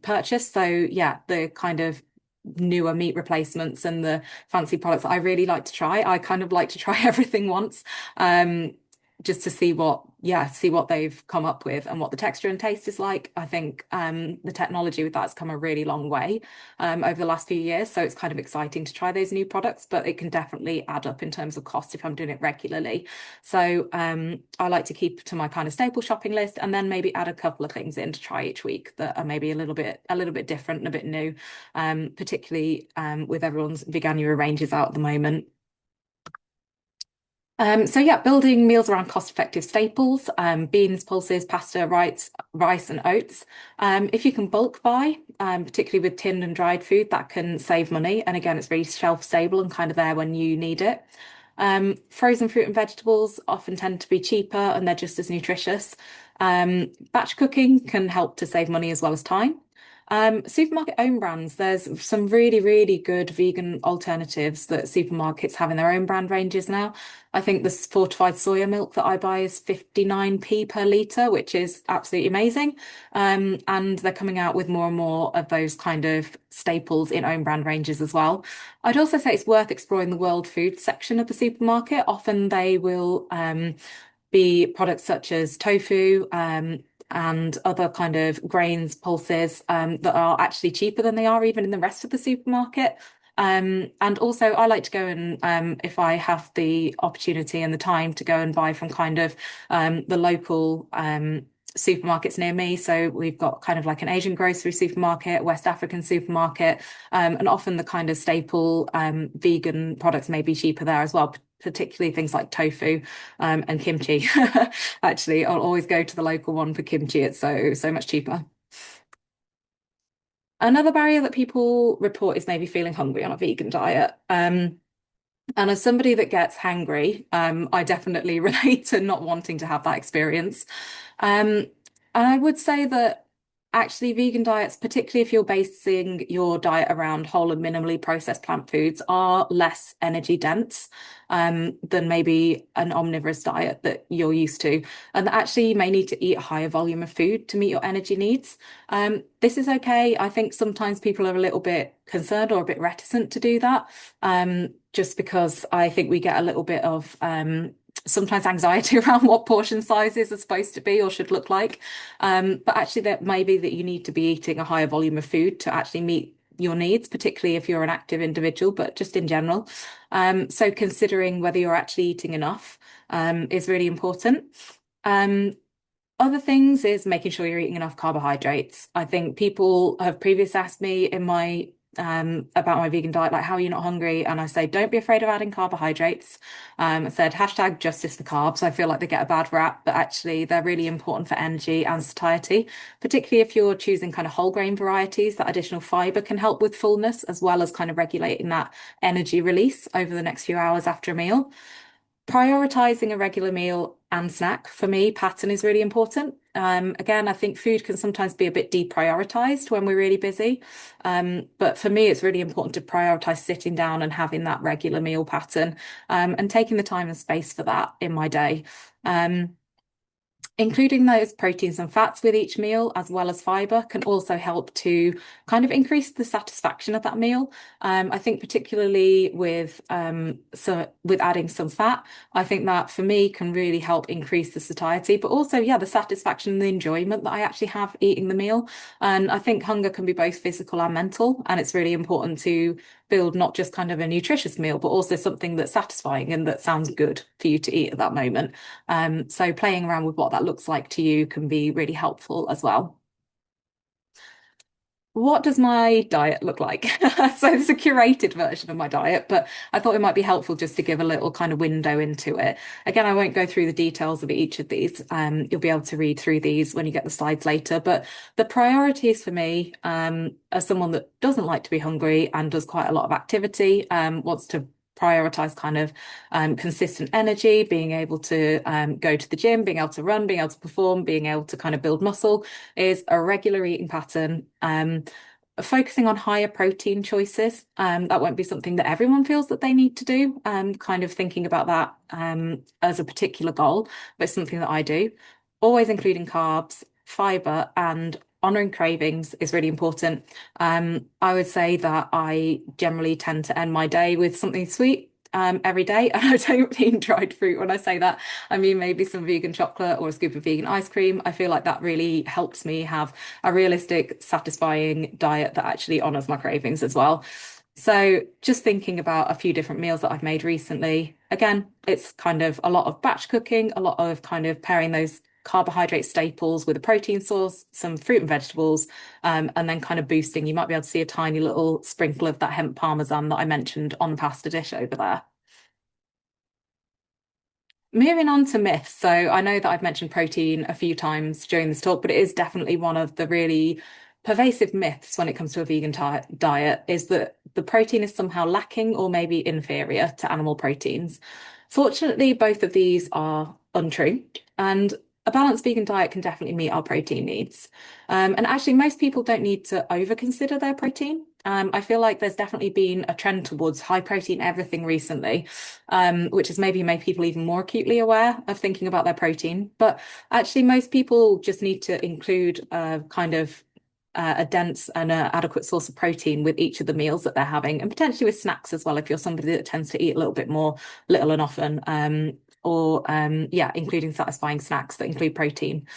purchase. So yeah, the kind of newer meat replacements and the fancy products I really like to try. I kind of like to try everything once. Just to see what they've come up with and what the texture and taste is like. I think the technology with that has come a really long way over the last few years. So it's kind of exciting to try those new products, but it can definitely add up in terms of cost if I'm doing it regularly. So I like to keep to my kind of staple shopping list and then maybe add a couple of things in to try each week that are maybe a little bit different and a bit new, particularly with everyone's Veganuary ranges out at the moment. So yeah, building meals around cost-effective staples, beans, pulses, pasta, rice and oats. If you can bulk buy, particularly with tinned and dried food, that can save money. And again, it's really shelf stable and kind of there when you need it. Frozen fruit and vegetables often tend to be cheaper and they're just as nutritious. Batch cooking can help to save money as well as time. Supermarket own brands, there's some really, really good vegan alternatives that supermarkets have in their own brand ranges now. I think this fortified soya milk that I buy is 59p per litre, which is absolutely amazing. And they're coming out with more and more of those kind of staples in own brand ranges as well. I'd also say it's worth exploring the world food section of the supermarket. Often they will be products such as tofu, and other kind of grains, pulses, that are actually cheaper than they are even in the rest of the supermarket. And also, I like to go and, if I have the opportunity and the time, to go and buy from kind of the local supermarkets near me. So we've got kind of like an Asian grocery supermarket, West African supermarket, and often the kind of staple vegan products may be cheaper there as well, particularly things like tofu and kimchi. Actually, I'll always go to the local one for kimchi. It's so much cheaper. Another barrier that people report is maybe feeling hungry on a vegan diet. And as somebody that gets hangry, I definitely relate to not wanting to have that experience. Um, and I would say that actually vegan diets, particularly if you're basing your diet around whole and minimally processed plant foods, are less energy dense than maybe an omnivorous diet that you're used to. And that actually you may need to eat a higher volume of food to meet your energy needs. This is okay. I think sometimes people are a little bit concerned or a bit reticent to do that, just because I think we get a little bit of sometimes anxiety around what portion sizes are supposed to be or should look like. But actually, that may be that you need to be eating a higher volume of food to actually meet your needs, particularly if you're an active individual, but just in general. So considering whether you're actually eating enough is really important. Um, Other things is making sure you're eating enough carbohydrates. I think people have previously asked me in my about my vegan diet, like, how are you not hungry? And I say, don't be afraid of adding carbohydrates. I said hashtag justice for carbs. I feel like they get a bad rap, but actually they're really important for energy and satiety, particularly if you're choosing kind of whole grain varieties. That additional fiber can help with fullness as well as kind of regulating that energy release over the next few hours after a meal. Prioritizing a regular meal and snack for me pattern is really important. Again, I think food can sometimes be a bit deprioritized when we're really busy. But for me, it's really important to prioritize sitting down and having that regular meal pattern, and taking the time and space for that in my day. Um, Including those proteins and fats with each meal, as well as fiber, can also help to kind of increase the satisfaction of that meal. I think particularly with adding some fat, I think that for me can really help increase the satiety, but also, yeah, the satisfaction and the enjoyment that I actually have eating the meal. And I think hunger can be both physical and mental, and it's really important to build not just kind of a nutritious meal, but also something that's satisfying and that sounds good for you to eat at that moment. So playing around with what that looks like to you can be really helpful as well. What does my diet look like? So it's a curated version of my diet, but I thought it might be helpful just to give a little kind of window into it. Again, I won't go through the details of each of these. You'll be able to read through these when you get the slides later. But the priorities for me, as someone that doesn't like to be hungry and does quite a lot of activity, wants to prioritize kind of consistent energy, being able to go to the gym, being able to run, being able to perform, being able to kind of build muscle, is a regular eating pattern. Focusing on higher protein choices. That won't be something that everyone feels that they need to do. Kind of thinking about that as a particular goal, but it's something that I do. Always including carbs, fiber, and honoring cravings is really important. I would say that I generally tend to end my day with something sweet. Every day, and I don't mean dried fruit when I say that. I mean maybe some vegan chocolate or a scoop of vegan ice cream. I feel like that really helps me have a realistic, satisfying diet that actually honors my cravings as well. So just thinking about a few different meals that I've made recently. Again, it's kind of a lot of batch cooking, a lot of kind of pairing those carbohydrate staples with a protein source, some fruit and vegetables, and then kind of boosting. You might be able to see a tiny little sprinkle of that hemp parmesan that I mentioned on the pasta dish over there. Moving on to myths. So I know that I've mentioned protein a few times during this talk, but it is definitely one of the really pervasive myths when it comes to a vegan diet is that the protein is somehow lacking or maybe inferior to animal proteins. Fortunately, both of these are untrue, and a balanced vegan diet can definitely meet our protein needs. And actually, most people don't need to over consider their protein. I feel like there's definitely been a trend towards high protein everything recently, which has maybe made people even more acutely aware of thinking about their protein. But actually, most people just need to include a dense and adequate source of protein with each of the meals that they're having, and potentially with snacks as well, if you're somebody that tends to eat a little bit more, little and often, yeah, including satisfying snacks that include protein.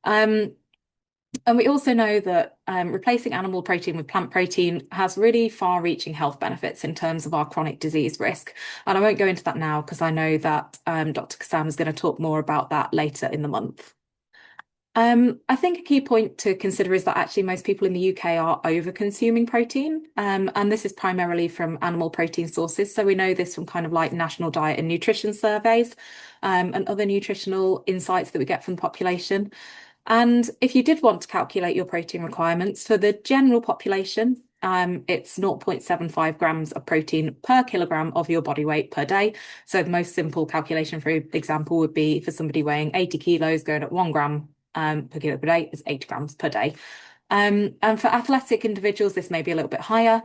Um, and we also know that replacing animal protein with plant protein has really far-reaching health benefits in terms of our chronic disease risk. And I won't go into that now because I know that Dr. Kassam is going to talk more about that later in the month. I think a key point to consider is that actually most people in the UK are over-consuming protein, and this is primarily from animal protein sources. So we know this from kind of like national diet and nutrition surveys, and other nutritional insights that we get from the population. And if you did want to calculate your protein requirements for the general population, it's 0.75 grams of protein per kilogram of your body weight per day. So the most simple calculation, for example, would be for somebody weighing 80 kilos going at 1 gram per kilo per day is 80 grams per day. And for athletic individuals, this may be a little bit higher.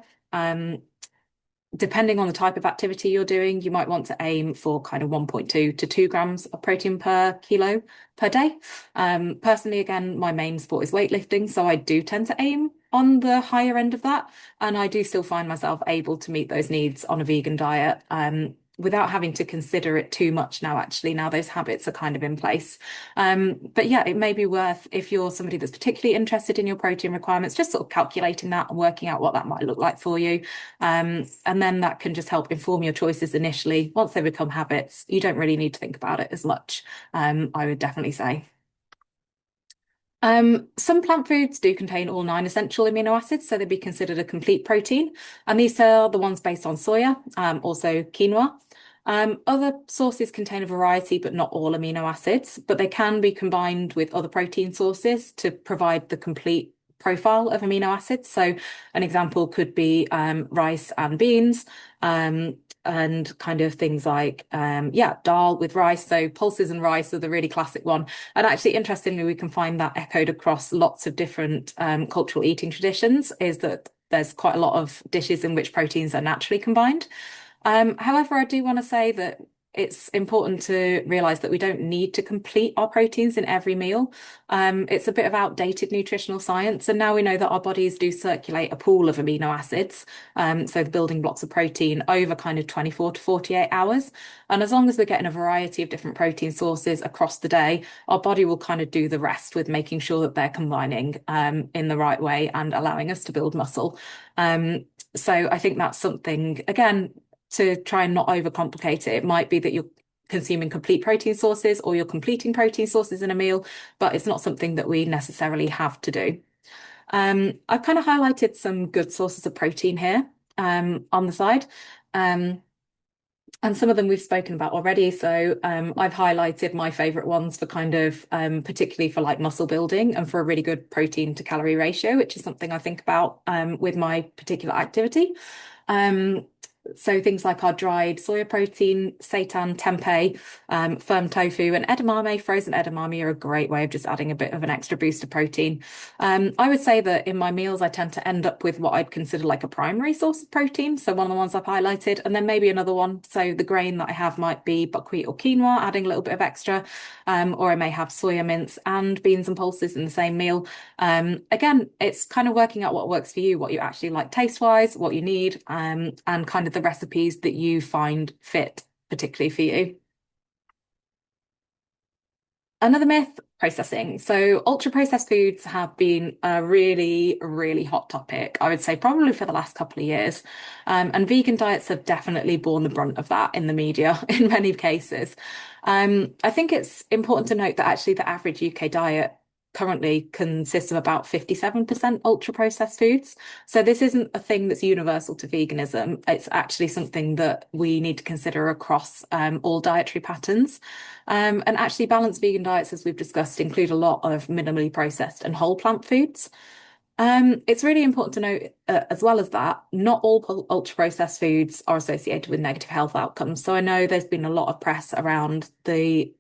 Depending on the type of activity you're doing, you might want to aim for kind of 1.2 to 2 grams of protein per kilo per day. Personally, again, my main sport is weightlifting, so I do tend to aim on the higher end of that. And I do still find myself able to meet those needs on a vegan diet. Without having to consider it too much now, actually, now those habits are kind of in place. But yeah, it may be worth, if you're somebody that's particularly interested in your protein requirements, just sort of calculating that and working out what that might look like for you. And then that can just help inform your choices initially. Once they become habits, you don't really need to think about it as much, I would definitely say. Some plant foods do contain all 9 essential amino acids, so they'd be considered a complete protein. And these are the ones based on soya, also quinoa. Other sources contain a variety, but not all amino acids, but they can be combined with other protein sources to provide the complete profile of amino acids. So an example could be rice and beans. And kind of things like yeah, dal with rice. So pulses and rice are the really classic one. And actually, interestingly, we can find that echoed across lots of different cultural eating traditions, is that there's quite a lot of dishes in which proteins are naturally combined. However, I do want to say that it's important to realize that we don't need to complete our proteins in every meal. It's a bit of outdated nutritional science, and now we know that our bodies do circulate a pool of amino acids, so the building blocks of protein over kind of 24 to 48 hours. And as long as we're getting a variety of different protein sources across the day, our body will kind of do the rest with making sure that they're combining in the right way and allowing us to build muscle. So I think that's something, again, to try and not overcomplicate it. It might be that you're consuming complete protein sources or you're completing protein sources in a meal, but it's not something that we necessarily have to do. I've kind of highlighted some good sources of protein here on the side. And some of them we've spoken about already. So I've highlighted my favorite ones for kind of particularly for like muscle building and for a really good protein to calorie ratio, which is something I think about with my particular activity. So things like our dried soya protein, seitan, tempeh, firm tofu, and edamame. Frozen edamame are a great way of just adding a bit of an extra boost of protein. I would say that in my meals, I tend to end up with what I'd consider like a primary source of protein. So one of the ones I've highlighted, and then maybe another one. So the grain that I have might be buckwheat or quinoa, adding a little bit of extra, or I may have soya mince and beans and pulses in the same meal. Again, it's kind of working out what works for you, what you actually like taste-wise, what you need, and kind of the recipes that you find fit, particularly for you. Another myth, processing. So ultra processed foods have been a really, really hot topic, I would say probably for the last couple of years. And vegan diets have definitely borne the brunt of that in the media in many cases. I think it's important to note that actually the average UK diet currently consists of about 57% ultra processed foods. So this isn't a thing that's universal to veganism. It's actually something that we need to consider across all dietary patterns. And actually, balanced vegan diets, as we've discussed, include a lot of minimally processed and whole plant foods. It's really important to note, as well as that, not all ultra processed foods are associated with negative health outcomes. So I know there's been a lot of press around the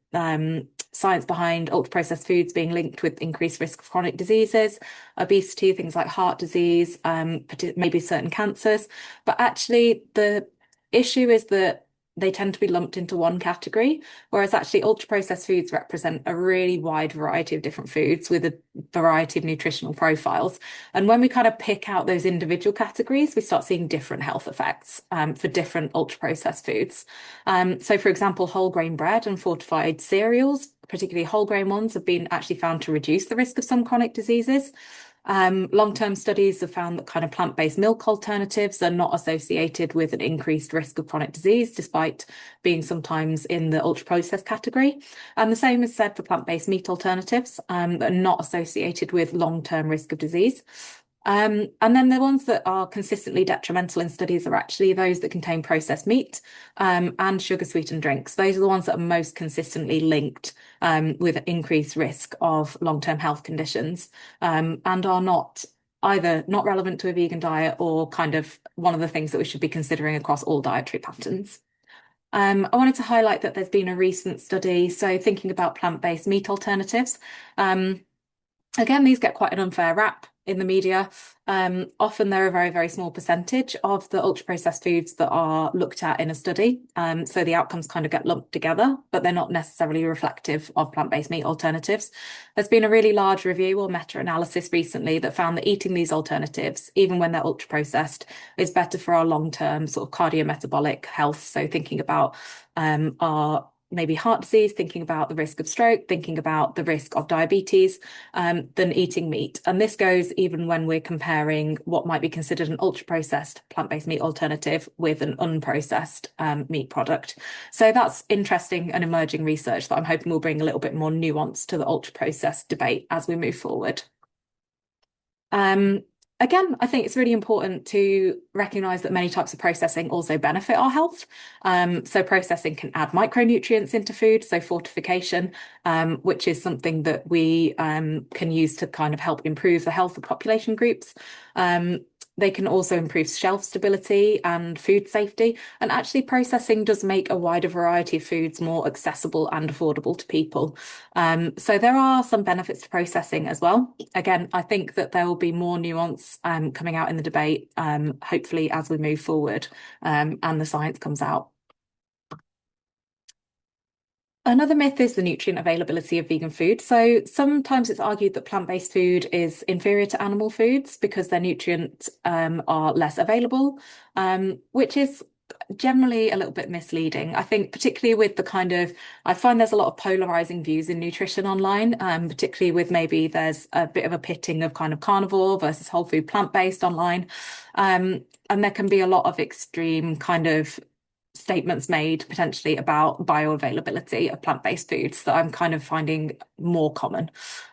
science behind ultra processed foods being linked with increased risk of chronic diseases, obesity, things like heart disease, maybe certain cancers. But actually, the issue is that they tend to be lumped into one category, whereas actually ultra processed foods represent a really wide variety of different foods with a variety of nutritional profiles. And when we kind of pick out those individual categories, we start seeing different health effects for different ultra processed foods. So, for example, whole grain bread and fortified cereals, particularly whole grain ones, have been actually found to reduce the risk of some chronic diseases. Long-term studies have found that kind of plant-based milk alternatives are not associated with an increased risk of chronic disease, despite being sometimes in the ultra-processed category. And the same is said for plant-based meat alternatives that are not associated with long-term risk of disease. And then the ones that are consistently detrimental in studies are actually those that contain processed meat and sugar sweetened drinks. Those are the ones that are most consistently linked with increased risk of long-term health conditions and are not either not relevant to a vegan diet or kind of one of the things that we should be considering across all dietary patterns. I wanted to highlight that there's been a recent study, so thinking about plant-based meat alternatives. Again, these get quite an unfair rap in the media. Often they're a very, very small percentage of the ultra processed foods that are looked at in a study. So the outcomes kind of get lumped together, but they're not necessarily reflective of plant-based meat alternatives. There's been a really large review or meta-analysis recently that found that eating these alternatives, even when they're ultra processed, is better for our long-term sort of cardiometabolic health. So thinking about our maybe heart disease, thinking about the risk of stroke, thinking about the risk of diabetes, than eating meat. And this goes even when we're comparing what might be considered an ultra-processed plant-based meat alternative with an unprocessed meat product. So that's interesting and emerging research that I'm hoping will bring a little bit more nuance to the ultra-processed debate as we move forward. Again, I think it's really important to recognize that many types of processing also benefit our health. So processing can add micronutrients into food, so fortification, which is something that we can use to kind of help improve the health of population groups. They can also improve shelf stability and food safety. And actually, processing does make a wider variety of foods more accessible and affordable to people. So there are some benefits to processing as well. Again, I think that there will be more nuance coming out in the debate, hopefully as we move forward and the science comes out. Another myth is the nutrient availability of vegan food. So sometimes it's argued that plant-based food is inferior to animal foods because their nutrients are less available, which is generally a little bit misleading. I think particularly with the kind of, I find there's a lot of polarizing views in nutrition online, particularly with maybe there's a bit of a pitting of kind of carnivore versus whole food plant-based online. And there can be a lot of extreme kind of statements made potentially about bioavailability of plant-based foods that I'm kind of finding more common.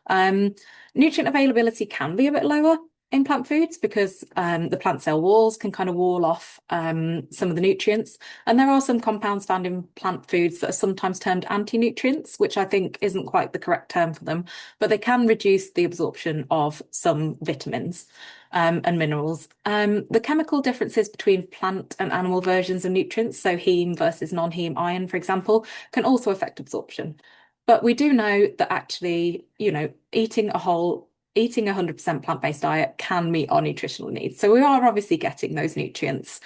Nutrient availability can be a bit lower in plant foods because the plant cell walls can kind of wall off some of the nutrients. And there are some compounds found in plant foods that are sometimes termed anti-nutrients, which I think isn't quite the correct term for them, but they can reduce the absorption of some vitamins and minerals. The chemical differences between plant and animal versions of nutrients, so heme versus non-heme iron, for example, can also affect absorption. But we do know that actually, eating 100% plant-based diet can meet our nutritional needs. So we are obviously getting those nutrients.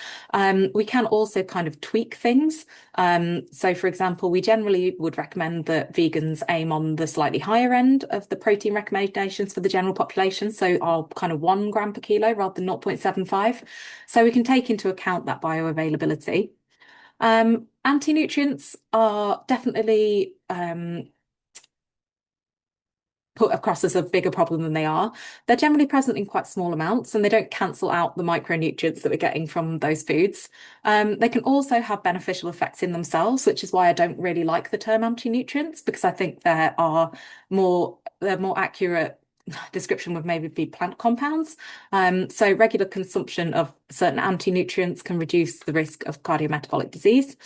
We can also kind of tweak things. So for example, we generally would recommend that vegans aim on the slightly higher end of the protein recommendations for the general population. So our kind of 1 gram per kilo rather than 0.75. So we can take into account that bioavailability. Anti-nutrients are definitely put across as a bigger problem than they are. They're generally present in quite small amounts and they don't cancel out the micronutrients that we're getting from those foods. They can also have beneficial effects in themselves, which is why I don't really like the term anti-nutrients, because I think they're more accurate description would maybe be plant compounds. So regular consumption of certain anti-nutrients can reduce the risk of cardiometabolic disease.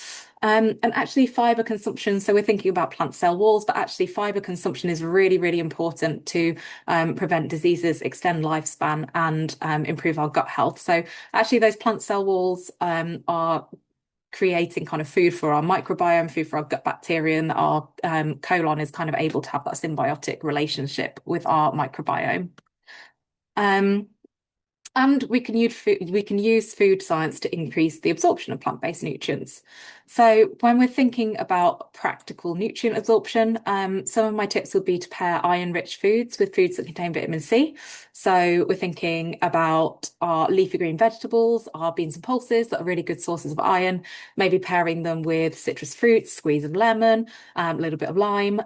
And actually fiber consumption, so we're thinking about plant cell walls, but actually fiber consumption is really, really important to prevent diseases, extend lifespan, and improve our gut health. So actually those plant cell walls are creating kind of food for our microbiome, food for our gut bacteria, and our colon is kind of able to have that symbiotic relationship with our microbiome. Um, and we can use food science to increase the absorption of plant-based nutrients. So when we're thinking about practical nutrient absorption, some of my tips would be to pair iron-rich foods with foods that contain vitamin C. So we're thinking about our leafy green vegetables, our beans and pulses that are really good sources of iron, maybe pairing them with citrus fruits, squeeze of lemon, a little bit of lime,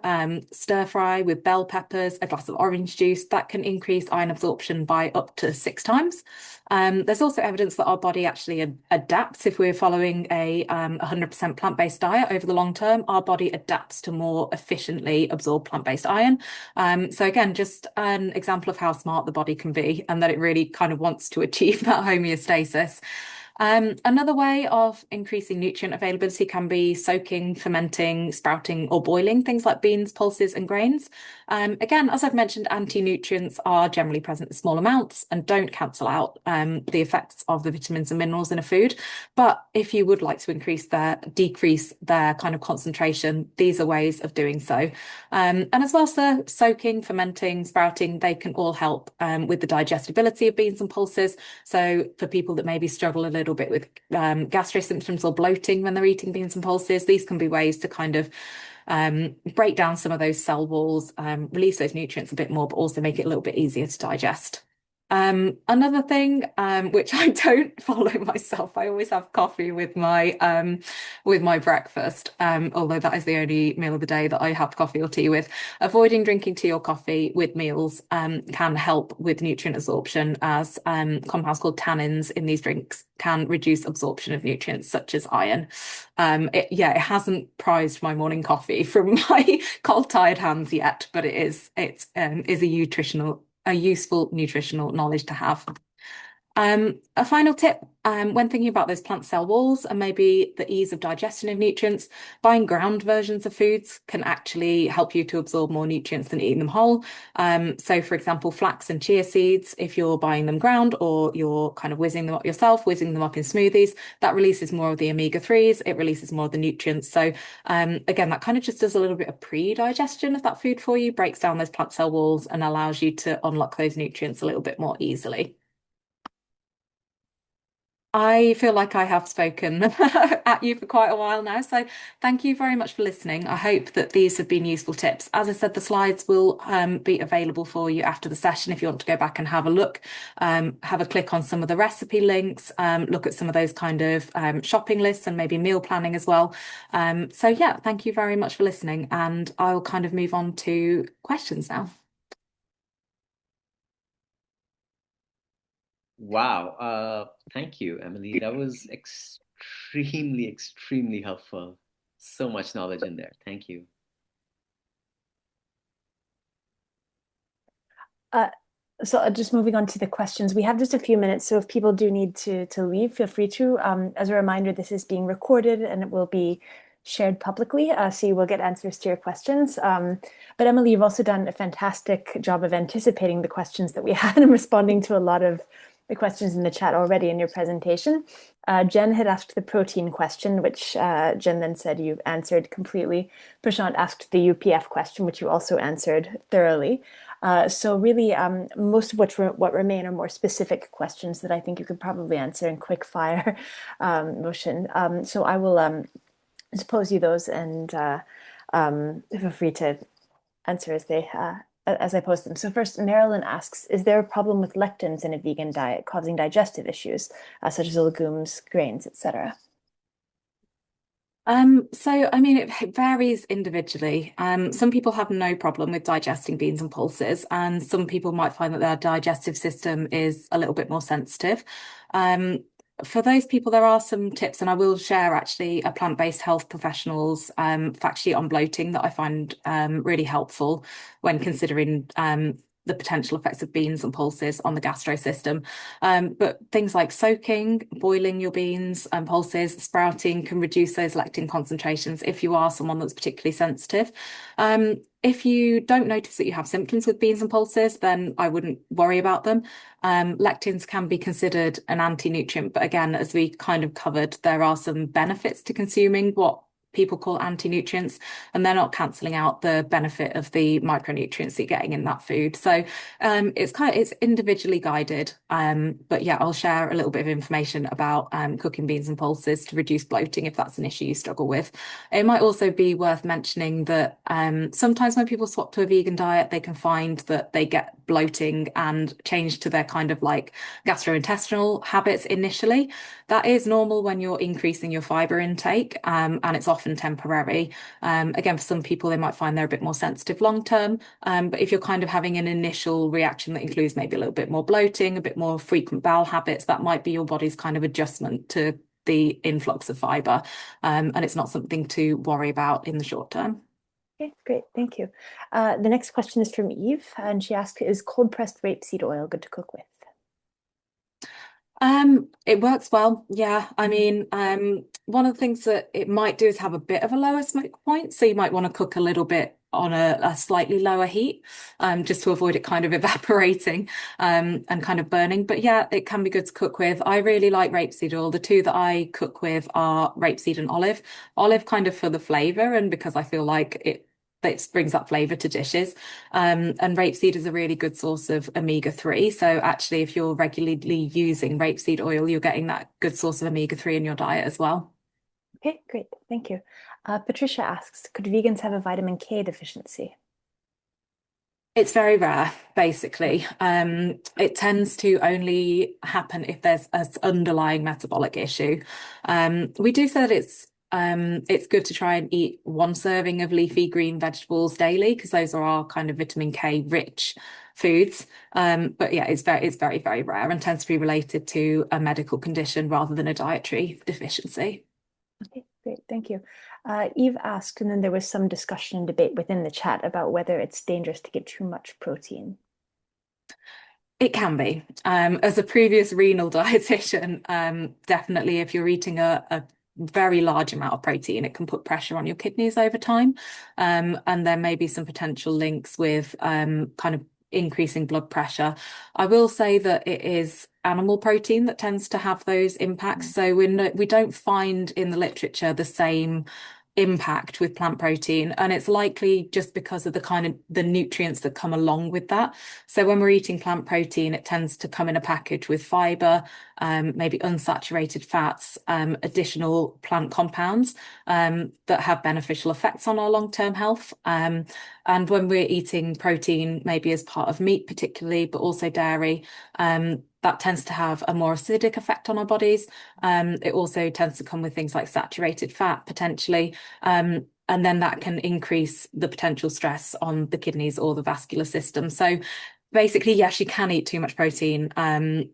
stir fry with bell peppers, a glass of orange juice. That can increase iron absorption by up to 6 times. There's also evidence that our body actually adapts if we're following a 100% plant-based diet over the long term. Our body adapts to more efficiently absorb plant-based iron. So again, just an example of how smart the body can be and that it really kind of wants to achieve that homeostasis. Another way of increasing nutrient availability can be soaking, fermenting, sprouting, or boiling things like beans, pulses, and grains. Again, as I've mentioned, anti-nutrients are generally present in small amounts and don't cancel out the effects of the vitamins and minerals in a food. But if you would like to decrease their kind of concentration, these are ways of doing so. And as well, so soaking, fermenting, sprouting, they can all help with the digestibility of beans and pulses. So for people that maybe struggle a little bit with gastro symptoms or bloating when they're eating beans and pulses, these can be ways to kind of break down some of those cell walls, release those nutrients a bit more, but also make it a little bit easier to digest. Another thing, which I don't follow myself, I always have coffee with my breakfast, although that is the only meal of the day that I have coffee or tea with. Avoiding drinking tea or coffee with meals can help with nutrient absorption, as compounds called tannins in these drinks can reduce absorption of nutrients such as iron. It hasn't prized my morning coffee from my cold, tired hands yet, but it is a useful nutritional knowledge to have. A final tip, when thinking about those plant cell walls and maybe the ease of digestion of nutrients, buying ground versions of foods can actually help you to absorb more nutrients than eating them whole. So for example, flax and chia seeds, if you're buying them ground or you're kind of whizzing them up yourself, whizzing them up in smoothies, that releases more of the omega-3s, it releases more of the nutrients. So again, that kind of just does a little bit of pre-digestion of that food for you, breaks down those plant cell walls and allows you to unlock those nutrients a little bit more easily. I feel like I have spoken at you for quite a while now, so thank you very much for listening. I hope that these have been useful tips. As I said, the slides will be available for you after the session if you want to go back and have a look, have a click on some of the recipe links, look at some of those kind of shopping lists and maybe meal planning as well. So yeah, thank you very much for listening, and I'll kind of move on to questions now. Wow. Thank you, Emily. That was extremely, extremely helpful. So much knowledge in there. Thank you. Uh, so just moving on to the questions, we have just a few minutes. So if people do need to leave, feel free to. As a reminder, this is being recorded and it will be shared publicly. So you will get answers to your questions. But Emily, you've also done a fantastic job of anticipating the questions that we had and responding to a lot of the questions in the chat already in your presentation. Jen had asked the protein question, which Jen then said you've answered completely. Prashant asked the UPF question, which you also answered thoroughly. So really, most of what remain are more specific questions that I think you could probably answer in quick fire motion. So I will just pose you those and feel free to answer as I post them. So first, Marilyn asks, is there a problem with lectins in a vegan diet causing digestive issues, such as legumes, grains, etc.? So I mean, it varies individually. Some people have no problem with digesting beans and pulses, and some people might find that their digestive system is a little bit more sensitive. Um, for those people, there are some tips, and I will share actually a plant-based health professional's fact sheet on bloating that I find really helpful when considering the potential effects of beans and pulses on the gastro system. But things like soaking, boiling your beans and pulses, sprouting can reduce those lectin concentrations if you are someone that's particularly sensitive. If you don't notice that you have symptoms with beans and pulses, then I wouldn't worry about them. Lectins can be considered an anti-nutrient, but again, as we kind of covered, there are some benefits to consuming what people call anti-nutrients, and they're not cancelling out the benefit of the micronutrients that you're getting in that food. So it's individually guided. But yeah, I'll share a little bit of information about cooking beans and pulses to reduce bloating if that's an issue you struggle with. It might also be worth mentioning that sometimes when people swap to a vegan diet, they can find that they get bloating and change to their kind of like gastrointestinal habits initially. That is normal when you're increasing your fiber intake, and it's often temporary. Again, for some people, they might find they're a bit more sensitive long term. But if you're kind of having an initial reaction that includes maybe a little bit more bloating, a bit more frequent bowel habits, that might be your body's kind of adjustment to the influx of fiber. And it's not something to worry about in the short term. Okay, great. Thank you. The next question is from Eve, and she asks, is cold pressed rapeseed oil good to cook with? It works well. Yeah. I mean, one of the things that it might do is have a bit of a lower smoke point. So you might want to cook a little bit on a slightly lower heat, just to avoid it kind of evaporating, and kind of burning. But yeah, it can be good to cook with. I really like rapeseed oil. The two that I cook with are rapeseed and olive. Olive kind of for the flavor and because I feel like it brings that flavor to dishes. And rapeseed is a really good source of omega-3. So actually, if you're regularly using rapeseed oil, you're getting that good source of omega-3 in your diet as well. Okay, great. Thank you. Patricia asks, could vegans have a vitamin K deficiency? It's very rare, basically. It tends to only happen if there's an underlying metabolic issue. We do say that it's good to try and eat one serving of leafy green vegetables daily because those are our kind of vitamin K rich foods. But yeah, it's very, very rare and tends to be related to a medical condition rather than a dietary deficiency. Okay, great. Thank you. Eve asked, and then there was some discussion and debate within the chat about whether it's dangerous to get too much protein. It can be. As a previous renal dietitian, definitely if you're eating a very large amount of protein, it can put pressure on your kidneys over time. And there may be some potential links with kind of increasing blood pressure. I will say that it is animal protein that tends to have those impacts. So we don't find in the literature the same impact with plant protein, and it's likely just because of the kind of the nutrients that come along with that. So when we're eating plant protein, it tends to come in a package with fiber, maybe unsaturated fats, additional plant compounds that have beneficial effects on our long-term health. And when we're eating protein, maybe as part of meat particularly, but also dairy, that tends to have a more acidic effect on our bodies. It also tends to come with things like saturated fat potentially. And then that can increase the potential stress on the kidneys or the vascular system. So basically, yes, you can eat too much protein. And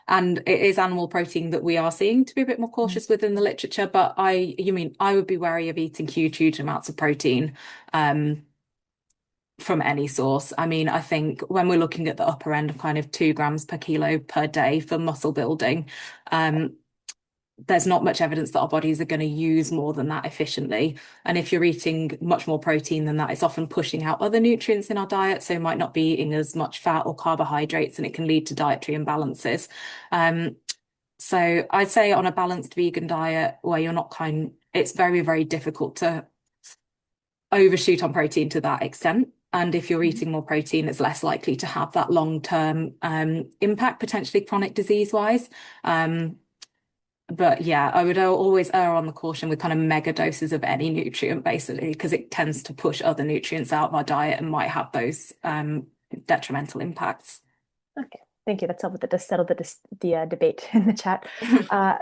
it is animal protein that we are seeing to be a bit more cautious within the literature. But I would be wary of eating huge amounts of protein. From any source. I mean, I think when we're looking at the upper end of kind of 2 grams per kilo per day for muscle building, there's not much evidence that our bodies are going to use more than that efficiently. And if you're eating much more protein than that, it's often pushing out other nutrients in our diet. So you might not be eating as much fat or carbohydrates, and it can lead to dietary imbalances. So I'd say on a balanced vegan diet where you're not it's very, very difficult to overshoot on protein to that extent. And if you're eating more protein, it's less likely to have that long-term impact, potentially chronic disease-wise. But yeah, I would always err on the caution with kind of mega doses of any nutrient, basically, because it tends to push other nutrients out of our diet and might have those detrimental impacts. Okay, thank you. That's helpful. That does settle the debate in the chat.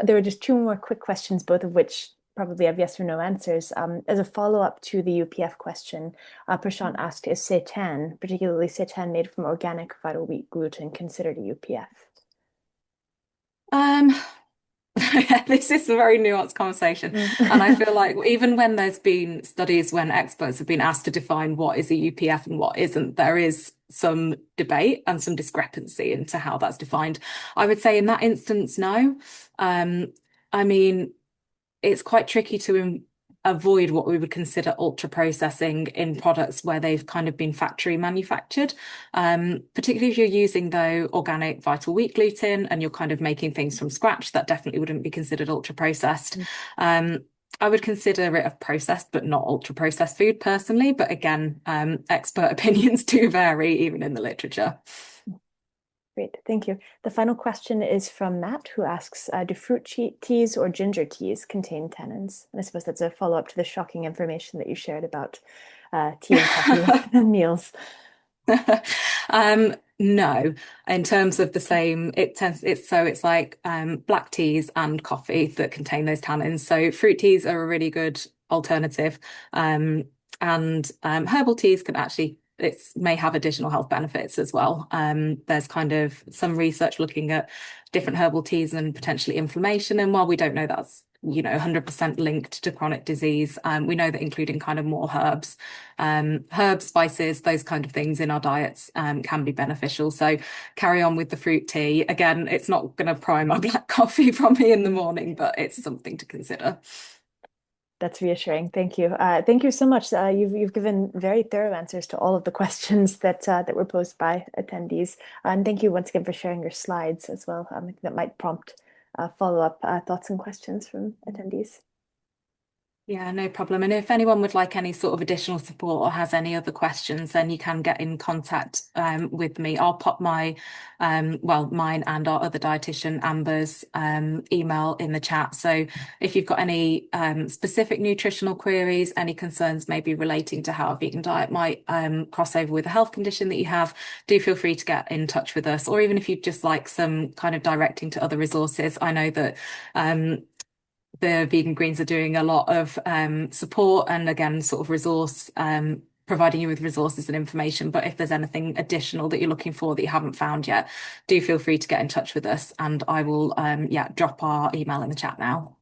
There were just two more quick questions, both of which probably have yes or no answers. As a follow-up to the UPF question, Prashant asked, is seitan, particularly seitan made from organic vital wheat gluten, considered a UPF? Um, This is a very nuanced conversation. And I feel like even when there's been studies when experts have been asked to define what is a UPF and what isn't, there is some debate and some discrepancy into how that's defined. I would say in that instance, no. I mean, it's quite tricky to avoid what we would consider ultra processing in products where they've kind of been factory manufactured. Particularly if you're using though organic vital wheat gluten and you're kind of making things from scratch, that definitely wouldn't be considered ultra processed. I would consider it a processed but not ultra processed food personally, but again, expert opinions do vary even in the literature. Great, thank you. The final question is from Matt, who asks, do fruit teas or ginger teas contain tannins? And I suppose that's a follow-up to the shocking information that you shared about tea and coffee meals. No, in terms of the same, it's like black teas and coffee that contain those tannins. So fruit teas are a really good alternative. And herbal teas can actually it may have additional health benefits as well. There's kind of some research looking at different herbal teas and potentially inflammation. And while we don't know that's 100% linked to chronic disease, we know that including kind of more herbs, spices, those kind of things in our diets can be beneficial. So carry on with the fruit tea. Again, it's not going to prime my black coffee from me in the morning, but it's something to consider. That's reassuring. Thank you. Thank you so much. You've given very thorough answers to all of the questions that were posed by attendees. And thank you once again for sharing your slides as well. That might prompt follow-up thoughts and questions from attendees. Yeah, no problem. And if anyone would like any sort of additional support or has any other questions, then you can get in contact with me. I'll pop my, mine and our other dietitian, Amber's email in the chat. So if you've got any specific nutritional queries, any concerns maybe relating to how a vegan diet might cross over with a health condition that you have, do feel free to get in touch with us. Or even if you'd just like some kind of directing to other resources, I know that the VeGn Greens are doing a lot of support and again, sort of resource, providing you with resources and information. But if there's anything additional that you're looking for that you haven't found yet, do feel free to get in touch with us and I will, drop our email in the chat now.